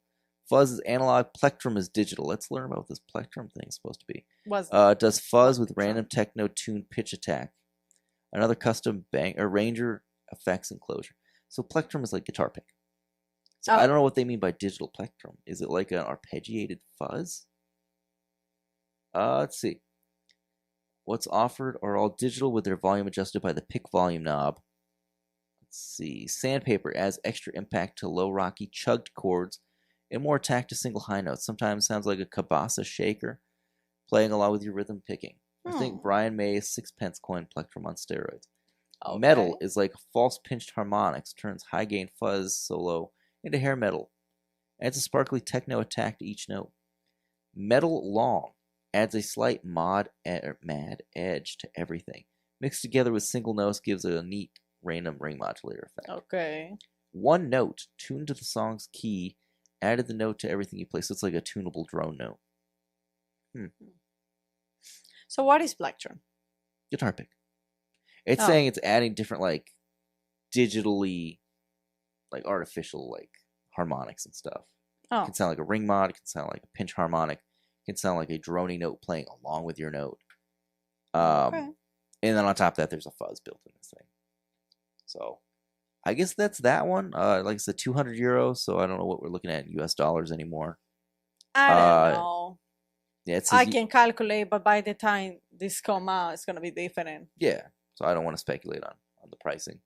Fuzz is analog, plectrum is digital. Let's learn about what this plectrum thing is supposed to be. Does fuzz with random techno tuned pitch attack. Another custom Rainger FX enclosure. So plectrum is like guitar pick. So I don't know what they mean by digital plectrum. Is it like an arpeggiated fuzz? Let's see. What's offered are all digital with their volume adjusted by the pick volume knob. Let's see. Sandpaper adds extra impact to low rocky chugged chords and more attack to single high notes. Sometimes sounds like a cabasa shaker playing along with your rhythm picking. I think Brian May's sixpence coin plectrum on steroids. Okay. Metal is like false pinched harmonics, turns high gain fuzz solo into hair metal. Adds a sparkly techno attack to each note. Metal long adds a slight mad edge to everything. Mixed together with single notes gives it a neat random ring modulator effect. Okay. One note tuned to the song's key, added the note to everything you play, so it's like a tunable drone note. So what is plectrum? Guitar pick. It's saying it's adding different like digitally like artificial like harmonics and stuff. It can sound like a ring mod, it can sound like a pinch harmonic, it can sound like a drony note playing along with your note. And then on top of that there's a fuzz built in this thing. So I guess that's that one. Like I said, 200 euros, so I don't know what we're looking at in US dollars anymore. I don't know. Yeah, I can calculate, but by the time this come out, it's gonna be different. Yeah, so I don't want to speculate on the pricing.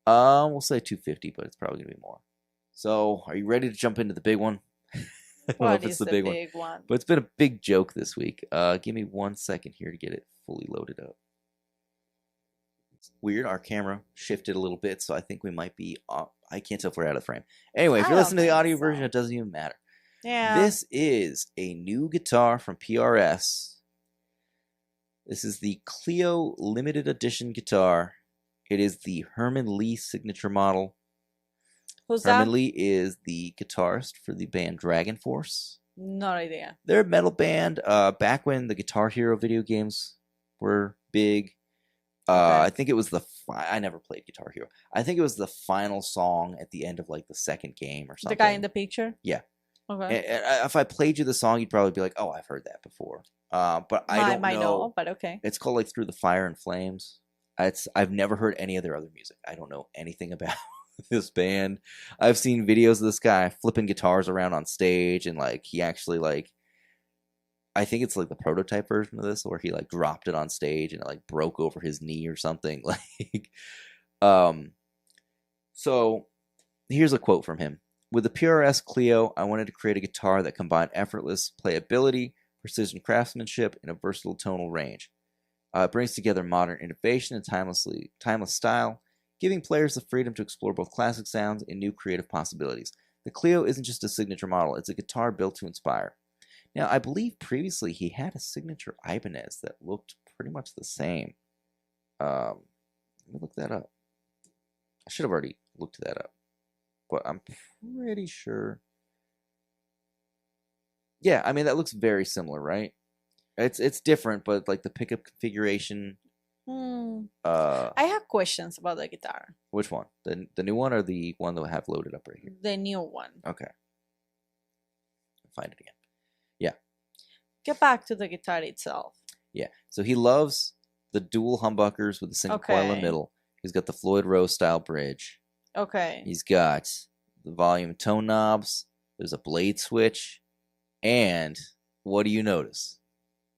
We'll say 250, but it's probably gonna be more. So, are you ready to jump into the big one? I don't know if it's the big one, but it's been a big joke this week. Give me 1 second here to get it fully loaded up. It's weird. Our camera shifted a little bit, so I think we might be off. I can't tell if we're out of frame. Anyway, if you're listening to the audio version, it doesn't even matter. Yeah. This is a new guitar from PRS. This is the CHLEO limited edition guitar. It is the Herman Lee signature model. Who's Herman that? Lee is the guitarist for the band Dragon Force. No idea. They're a metal band. Back when the Guitar Hero video games were big. I think it was I never played Guitar Hero. I think it was the final song at the end of like the second game or something. The guy in the picture? Yeah. Okay. If I played you the song, you'd probably be like, "Oh, I've heard that before." But I don't know. But okay. It's called like Through the Fire and Flames. I've never heard any of their other music. I don't know anything about this band. I've seen videos of this guy flipping guitars around on stage, and like he actually like, I think it's like the prototype version of this, where he like dropped it on stage and it like broke over his knee or something. Like, so here's a quote from him. With the PRS CHLEO, I wanted to create a guitar that combined effortless playability, precision craftsmanship, and a versatile tonal range. It brings together modern innovation and timeless style, giving players the freedom to explore both classic sounds and new creative possibilities. The CHLEO isn't just a signature model, it's a guitar built to inspire. Now, I believe previously he had a signature Ibanez that looked pretty much the same. Let me look that up. I should have already looked that up, but I'm pretty sure. Yeah, I mean, that looks very similar, right? It's different, but like the pickup configuration. I have questions about the guitar. Which one? The new one or the one that I have loaded up right here? The new one. Okay. I'll find it again. Yeah. Get back to the guitar itself. Yeah. So he loves the dual humbuckers with the single coil in the middle. He's got the Floyd Rose style bridge. Okay. He's got the volume and tone knobs. There's a blade switch. And what do you notice?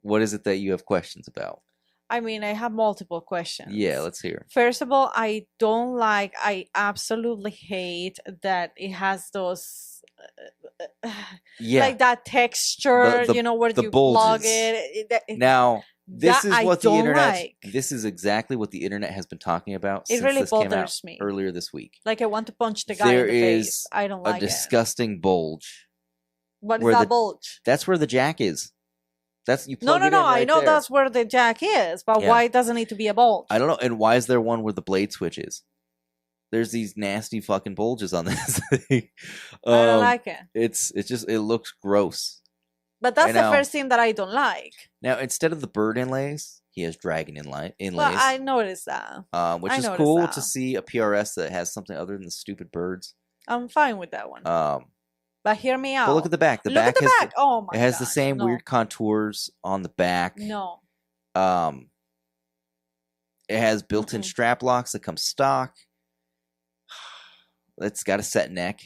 What is it that you have questions about? I mean, I have multiple questions. Yeah, let's hear. First of all, I absolutely hate that it has those, like that texture, you know, where you plug it. Now, this is what the internet, this is exactly what the internet has been talking about since this came out earlier this week. Like, I want to punch the guy in the face. I don't like it. There is a disgusting bulge. What is that bulge? That's where the jack is. That's you plug it in right I know there. That's where the jack is, but why doesn't it need to be a bulge? I don't know. And why is there one where the blade switch is? There's these nasty fucking bulges on this thing. I don't like it. It looks gross. But that's the first thing that I don't like. Now, instead of the bird inlays, he has dragon inlays. Well, I noticed that. Which is cool to see a PRS that has something other than the stupid birds. I'm fine with that one. But hear me out. But look at the back. Look at the back. Oh my god. It has the same weird contours on the back. No. It has built-in strap locks that come stock. It's got a set neck.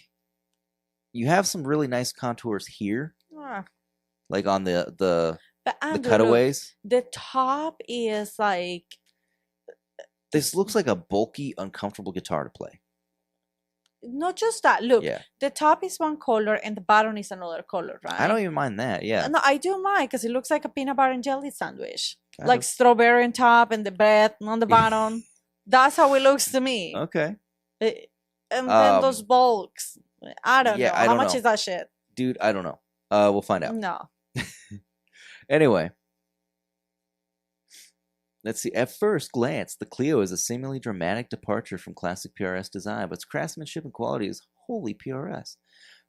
You have some really nice contours here. Like on the cutaways. The top is like... This looks like a bulky, uncomfortable guitar to play. Not just that. Look, the top is one color and the bottom is another color, right? I don't even mind that, yeah. No, I do mind because it looks like a peanut butter and jelly sandwich. Like strawberry on top and the bread on the bottom. That's how it looks to me. Okay. And then those bulks. I don't know. How much is that shit? Dude, I don't know. We'll find out. No. Anyway. Let's see. At first glance, the CHLEO is a seemingly dramatic departure from classic PRS design, but its craftsmanship and quality is wholly PRS.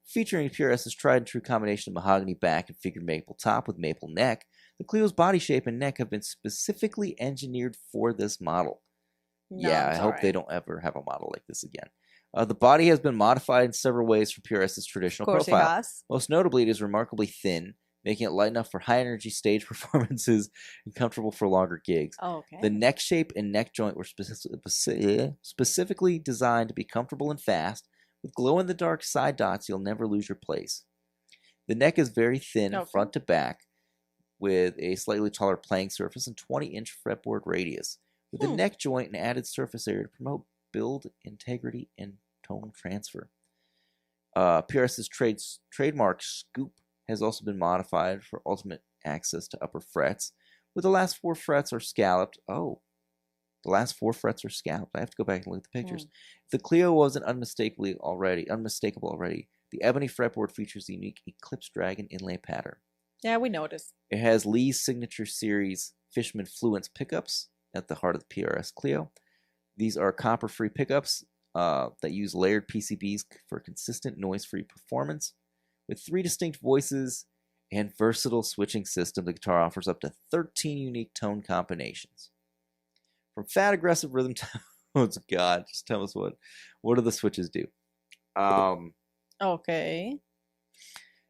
Featuring PRS's tried and true combination of mahogany back and figured maple top with maple neck, the CHLEO's body shape and neck have been specifically engineered for this model. No, I hope they don't ever have a model like this again. The body has been modified in several ways from PRS's traditional profile. Of course it has. Most notably, it is remarkably thin, making it light enough for high-energy stage performances and comfortable for longer gigs. Oh, okay. The neck shape and neck joint were specifically designed to be comfortable and fast. With glow-in-the-dark side dots, you'll never lose your place. The neck is very thin front to back, with a slightly taller playing surface and 20-inch fretboard radius, with the neck joint and added surface area to promote build integrity and tone transfer. PRS's trademark scoop has also been modified for ultimate access to upper frets, where the last 4 frets are scalloped. Oh, the last 4 frets are scalloped. I have to go back and look at the pictures. If the CHLEO wasn't unmistakable already, the ebony fretboard features the unique Eclipse Dragon inlay pattern. Yeah, we noticed. It has Lee's signature series Fishman Fluence pickups at the heart of the PRS CHLEO. These are copper-free pickups that use layered PCBs for consistent noise-free performance. With 3 distinct voices and versatile switching system, the guitar offers up to 13 unique tone combinations. From fat, aggressive rhythm tones, God, just tell us what do the switches do? Okay.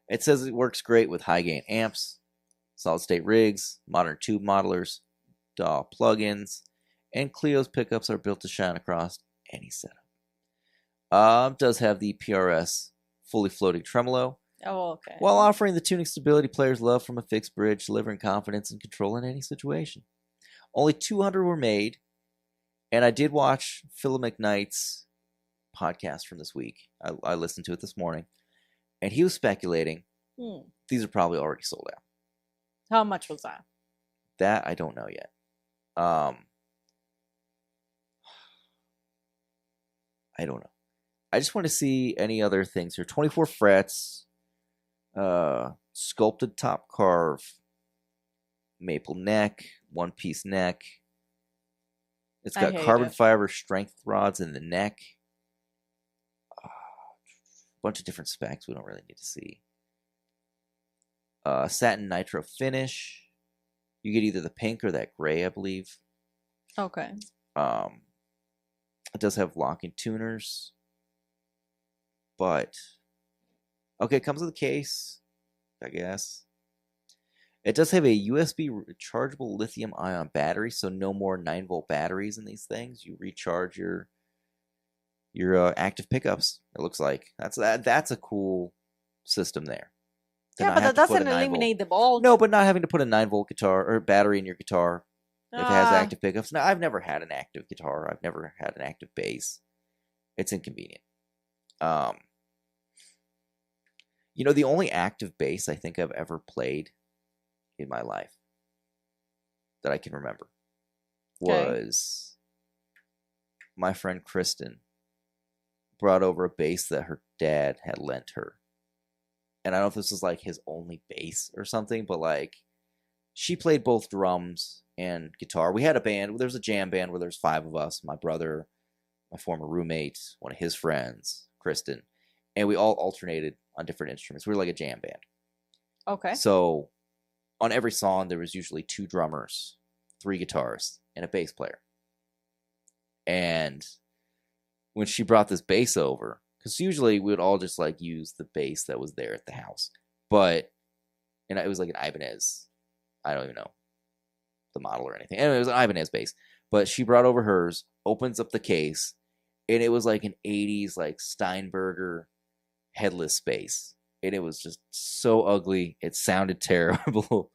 It says it works great with high-gain amps, solid-state rigs, modern tube modelers, DAW plugins, and CHLEO's pickups are built to shine across any setup. Does have the PRS fully floating tremolo. Oh, okay. While offering the tuning stability players love from a fixed bridge, delivering confidence and control in any situation. Only 200 were made, and I did watch Philip McKnight's podcast from this week. I listened to it this morning, and he was speculating these are probably already sold out. How much was that? That I don't know yet. I don't know. I just want to see any other things here. 24 frets. Sculpted top carve, maple neck, one-piece neck. It's got carbon fiber strength rods in the neck. A bunch of different specs we don't really need to see. Satin nitro finish. You get either the pink or that gray, I believe. Okay. It does have locking tuners, but okay, it comes with a case, I guess. It does have a USB rechargeable lithium-ion battery, so no more 9-volt batteries in these things. You recharge your your active pickups. It looks like that's a cool system there. Yeah, but that doesn't eliminate the volt. No, but not having to put a 9-volt guitar or battery in your guitar if it has active pickups. Now, I've never had an active guitar. I've never had an active bass. It's inconvenient. You know, the only active bass I think I've ever played in my life that I can remember was my friend Kristen brought over a bass that her dad had lent her. And I don't know if this was like his only bass or something, but like she played both drums and guitar. We had a band. There was a jam band where there's 5 of us, my brother, my former roommate, one of his friends, Kristen, and we all alternated on different instruments. We were like a jam band. Okay. So on every song, there was usually 2 drummers, 3 guitarists, and a bass player. And when she brought this bass over, because usually we would all just like use the bass that was there at the house, but it was like an Ibanez. I don't even know the model or anything. Anyway, it was an Ibanez bass, but she brought over hers, opens up the case, and it was like an 80s like Steinberger headless bass, and it was just so ugly. It sounded terrible.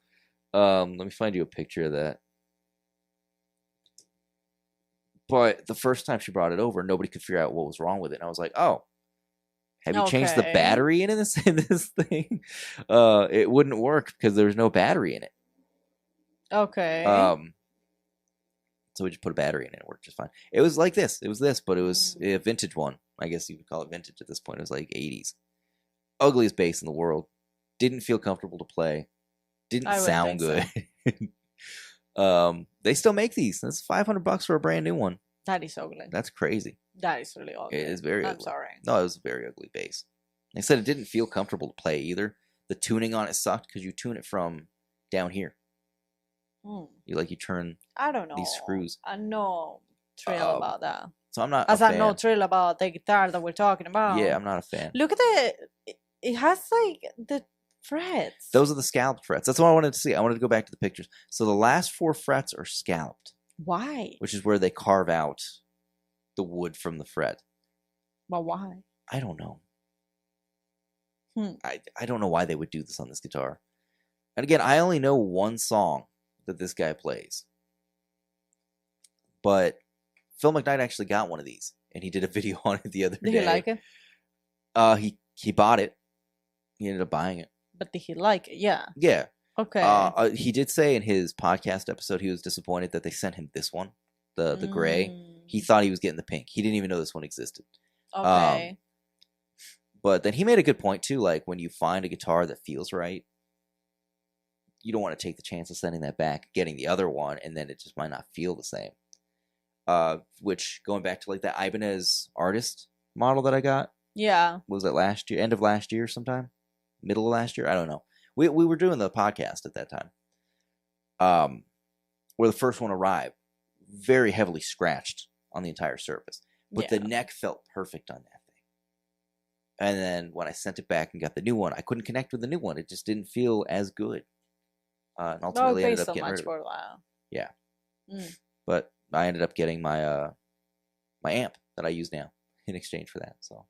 Let me find you a picture of that. But the first time she brought it over, nobody could figure out what was wrong with it. And I was like, "Oh, have you changed the battery in this thing?" It wouldn't work because there was no battery in it. Okay. So we just put a battery in it. It worked just fine. It was like this. It was this, but it was a vintage one. I guess you would call it vintage at this point. It was like 80s. Ugliest bass in the world. Didn't feel comfortable to play. Didn't sound good. So. They still make these. That's $500 for a brand new one. That is ugly. That's crazy. That is really ugly. It is very ugly. I'm sorry. No, it was a very ugly bass. Like I said, it didn't feel comfortable to play either. The tuning on it sucked because you tune it from down here. You turn I don't know these screws. I know thrill about that. So I'm not as I know thrill about the guitar that we're talking about. Yeah, I'm not a fan. Look at it has like the frets. Those are the scalloped frets. That's what I wanted to see. I wanted to go back to the pictures. So the last 4 frets are scalloped. Why? Which is where they carve out the wood from the fret. But why? I don't know. I don't know why they would do this on this guitar. And again, I only know one song that this guy plays. But Phil McKnight actually got one of these, and he did a video on it the other day. Did he like it? He bought it. He ended up buying it. But did he like it? Yeah. Yeah. Okay. He did say in his podcast episode he was disappointed that they sent him this one, the gray. He thought he was getting the pink. He didn't even know this one existed. Okay. But then he made a good point too. Like when you find a guitar that feels right, you don't want to take the chance of sending that back, getting the other one, and then it just might not feel the same. Which going back to like that Ibanez Artist model that I got. Yeah. What was it last year? End of last year sometime? Middle of last year? I don't know. We were doing the podcast at that time. Where the first one arrived, very heavily scratched on the entire surface. But the neck felt perfect on that thing. And then when I sent it back and got the new one, I couldn't connect with the new one. It just didn't feel as good. And ultimately ended up getting rid of it. Yeah. But I ended up getting my my amp that I use now in exchange for that. So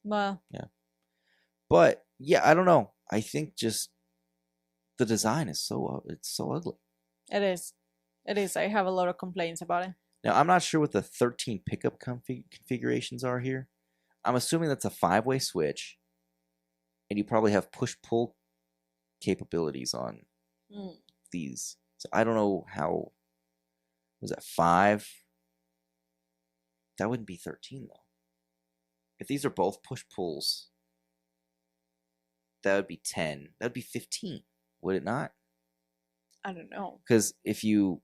well, yeah. But yeah, I don't know. I think just the design is it's so ugly. It is. It is. I have a lot of complaints about it. Now, I'm not sure what the 13 pickup configurations are here. I'm assuming that's a 5-way switch, and you probably have push-pull capabilities on these. So I don't know how. Was that 5? That wouldn't be 13 though. If these are both push-pulls, that would be 10. That would be 15, would it not? I don't know. Because if you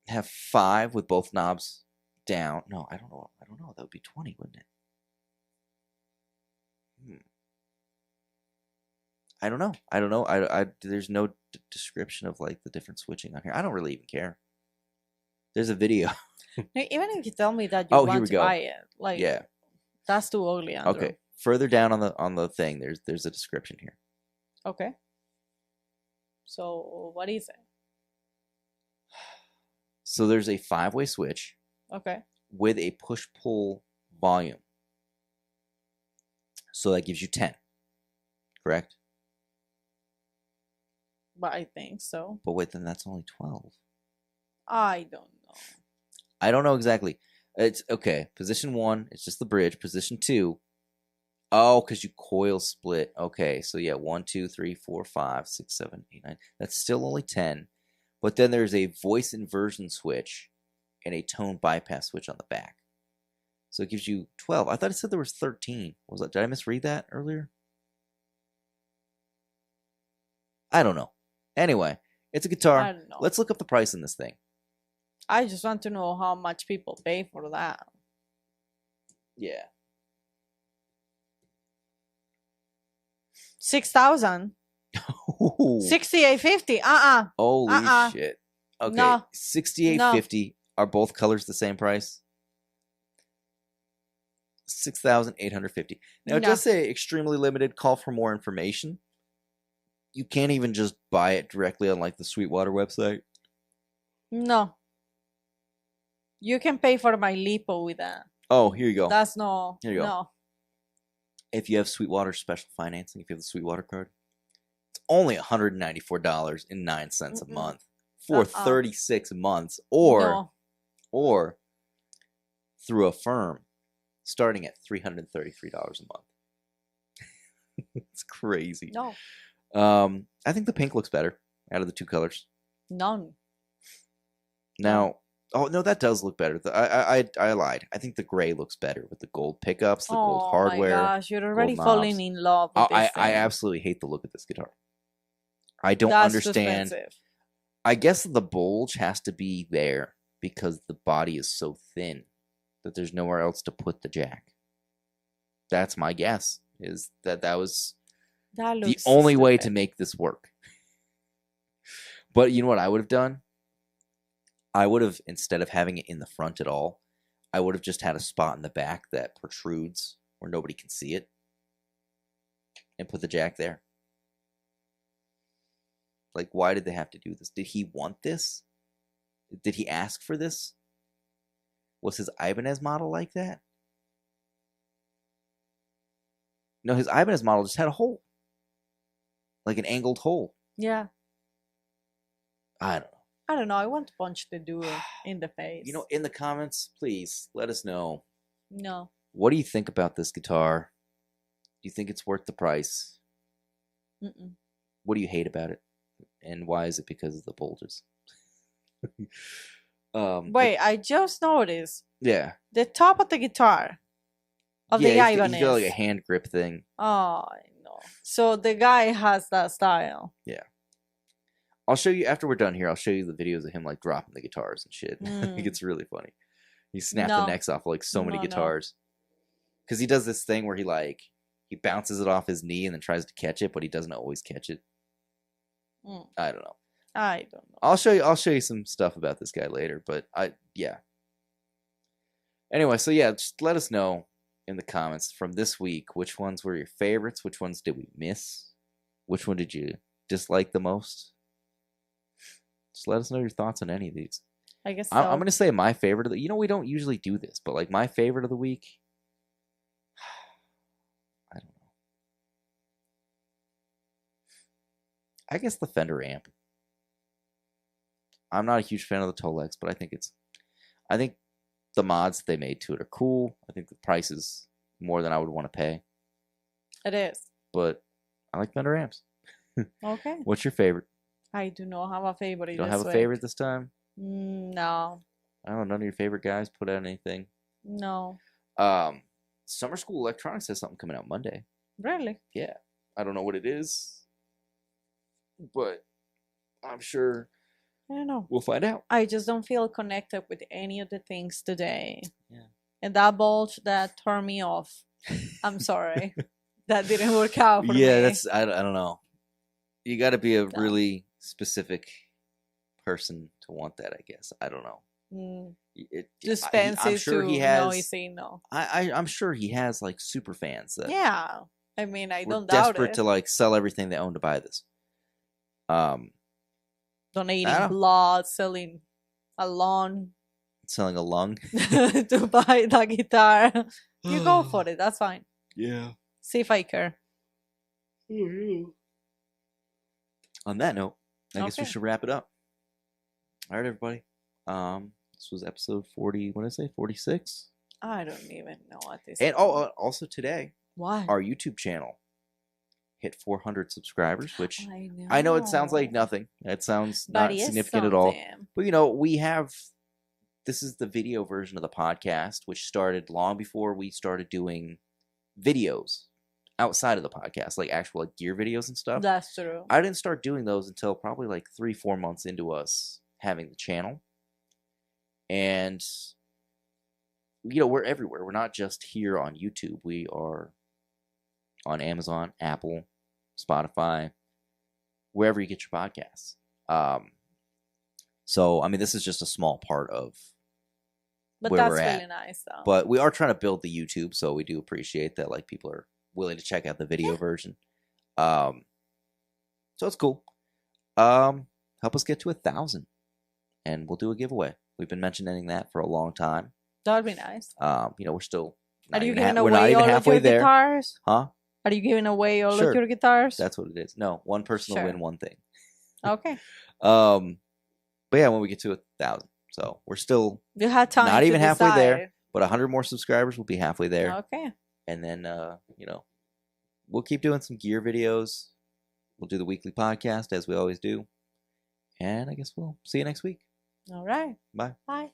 have 5 with both knobs down, no, I don't know. That would be 20, wouldn't it? I don't know. There's no description of like the different switching on here. I don't really even care. There's a video. Even if you tell me that you want to buy it, like that's too ugly, Andrew. Okay, further down on the thing, there's a description here. Okay. So what is it? So there's a 5-way switch. Okay. With a push-pull volume. So that gives you 10, correct? But I think so. But wait, then that's only 12. I don't know. I don't know exactly. It's okay. Position 1, it's just the bridge. Position 2, oh, because you coil split. Okay, so yeah, 1, 2, 3, 4, 5, 6, 7, 8, 9. That's still only 10. But then there's a voice inversion switch and a tone bypass switch on the back. So it gives you 12. I thought it said there was 13. Was that? Did I misread that earlier? I don't know. Anyway, it's a guitar. I don't know. Let's look up the price in this thing. I just want to know how much people pay for that. Yeah. 6,000. 68.50. Holy shit. Okay. No. 68.50. Are both colors the same price? 6,850. Now it does say extremely limited. Call for more information. You can't even just buy it directly on like the Sweetwater website. No. You can pay for my lipo with that. Oh, here you go. That's no. Here you go. No. If you have Sweetwater special financing, if you have the Sweetwater card, it's only $194.09 a month for 36 months, or through a firm starting at $333 a month. It's crazy. No. I think the pink looks better out of the two colors. None. Now, oh no, that does look better. I lied. I think the gray looks better with the gold pickups, the gold hardware. Oh my gosh, you're already falling in love with this I thing. absolutely hate the look of this guitar. I don't That's understand. Expensive. I guess the bulge has to be there because the body is so thin that there's nowhere else to put the jack. That's my guess. Is that was the only way to make this work. But you know what I would have done? I would have, instead of having it in the front at all, I would have just had a spot in the back that protrudes where nobody can see it and put the jack there. Like, why did they have to do this? Did he want this? Did he ask for this? Was his Ibanez model like that? No, his Ibanez model just had a hole. Like an angled hole. Yeah. I don't know. I don't know. I want to punch the dude in the face. You know, in the comments, please let us know. No. What do you think about this guitar? Do you think it's worth the price? What do you hate about it? And why is it because of the bulges? Wait, I just noticed. Yeah. The top of the guitar of the Ibanez. He's got like a hand grip thing. Oh, I know. So the guy has that style. Yeah. I'll show you after we're done here. I'll show you the videos of him like dropping the guitars and shit. I think it's really funny. He snapped the necks off of like so many guitars. Because he does this thing where he bounces it off his knee and then tries to catch it, but he doesn't always catch it. I don't know. I don't know. I'll show you some stuff about this guy later, but yeah. Anyway, so yeah, just let us know in the comments from this week which ones were your favorites, which ones did we miss, which one did you dislike the most. Just let us know your thoughts on any of these. I guess so. I'm gonna say my favorite of the. You know, we don't usually do this, but like my favorite of the week. I don't know. I guess the Fender amp. I'm not a huge fan of the Tolex, but I think the mods they made to it are cool. I think the price is more than I would want to pay. It is. But I like Fender amps. Okay. What's your favorite? I do not have a favorite. You don't have a favorite this time? No. I don't know. None of your favorite guys put out anything? No. Summer School Electronics has something coming out Monday. Really? Yeah. I don't know what it is, but I'm sure I don't know. We'll find out. I just don't feel connected with any of the things today. Yeah. And that bulge, that turned me off. I'm sorry. That didn't work out for me. Yeah, I don't know. You got to be a really specific person to want that, I guess. I don't know. Just fancy I'm sure to he has, noisy, no. I'm sure he has like super fans that I mean, I don't doubt desperate it. to like sell everything they own to buy this. Donating blood, selling a lawn. selling a lung to buy the guitar. You go for it. That's fine. Yeah. See if I care. On that note, I guess we should wrap it up. All right, everybody. This was episode 40. What did I say? 46. I don't even know what this. And also today, what our YouTube channel hit 400 subscribers, which I know it sounds like nothing. It sounds not significant at all. But you know, we have. This is the video version of the podcast, which started long before we started doing videos outside of the podcast, like actual like gear videos and stuff. That's true. I didn't start doing those until probably like 3-4 months into us having the channel. And, you know, we're everywhere. We're not just here on YouTube. We are on Amazon, Apple, Spotify, wherever you get your podcasts. So, I mean, this is just a small part of where we're at. Really nice, though. But we are trying to build the YouTube, so we do appreciate that. Like, people are willing to check out the video version. So it's cool. Help us get to 1,000, and we'll do a giveaway. We've been mentioning that for a long time. That would be nice. You know, we're still. Are you giving away all of your guitars? Huh? Are you giving away all of your guitars? That's what it is. No, one person will win one thing. Okay. But yeah, when we get to 1,000, so we're still. You had time. Not even halfway there, but 100 more subscribers will be halfway there. Okay. And then, you know, we'll keep doing some gear videos. We'll do the weekly podcast as we always do. And I guess we'll see you next week. All right. Bye. Bye.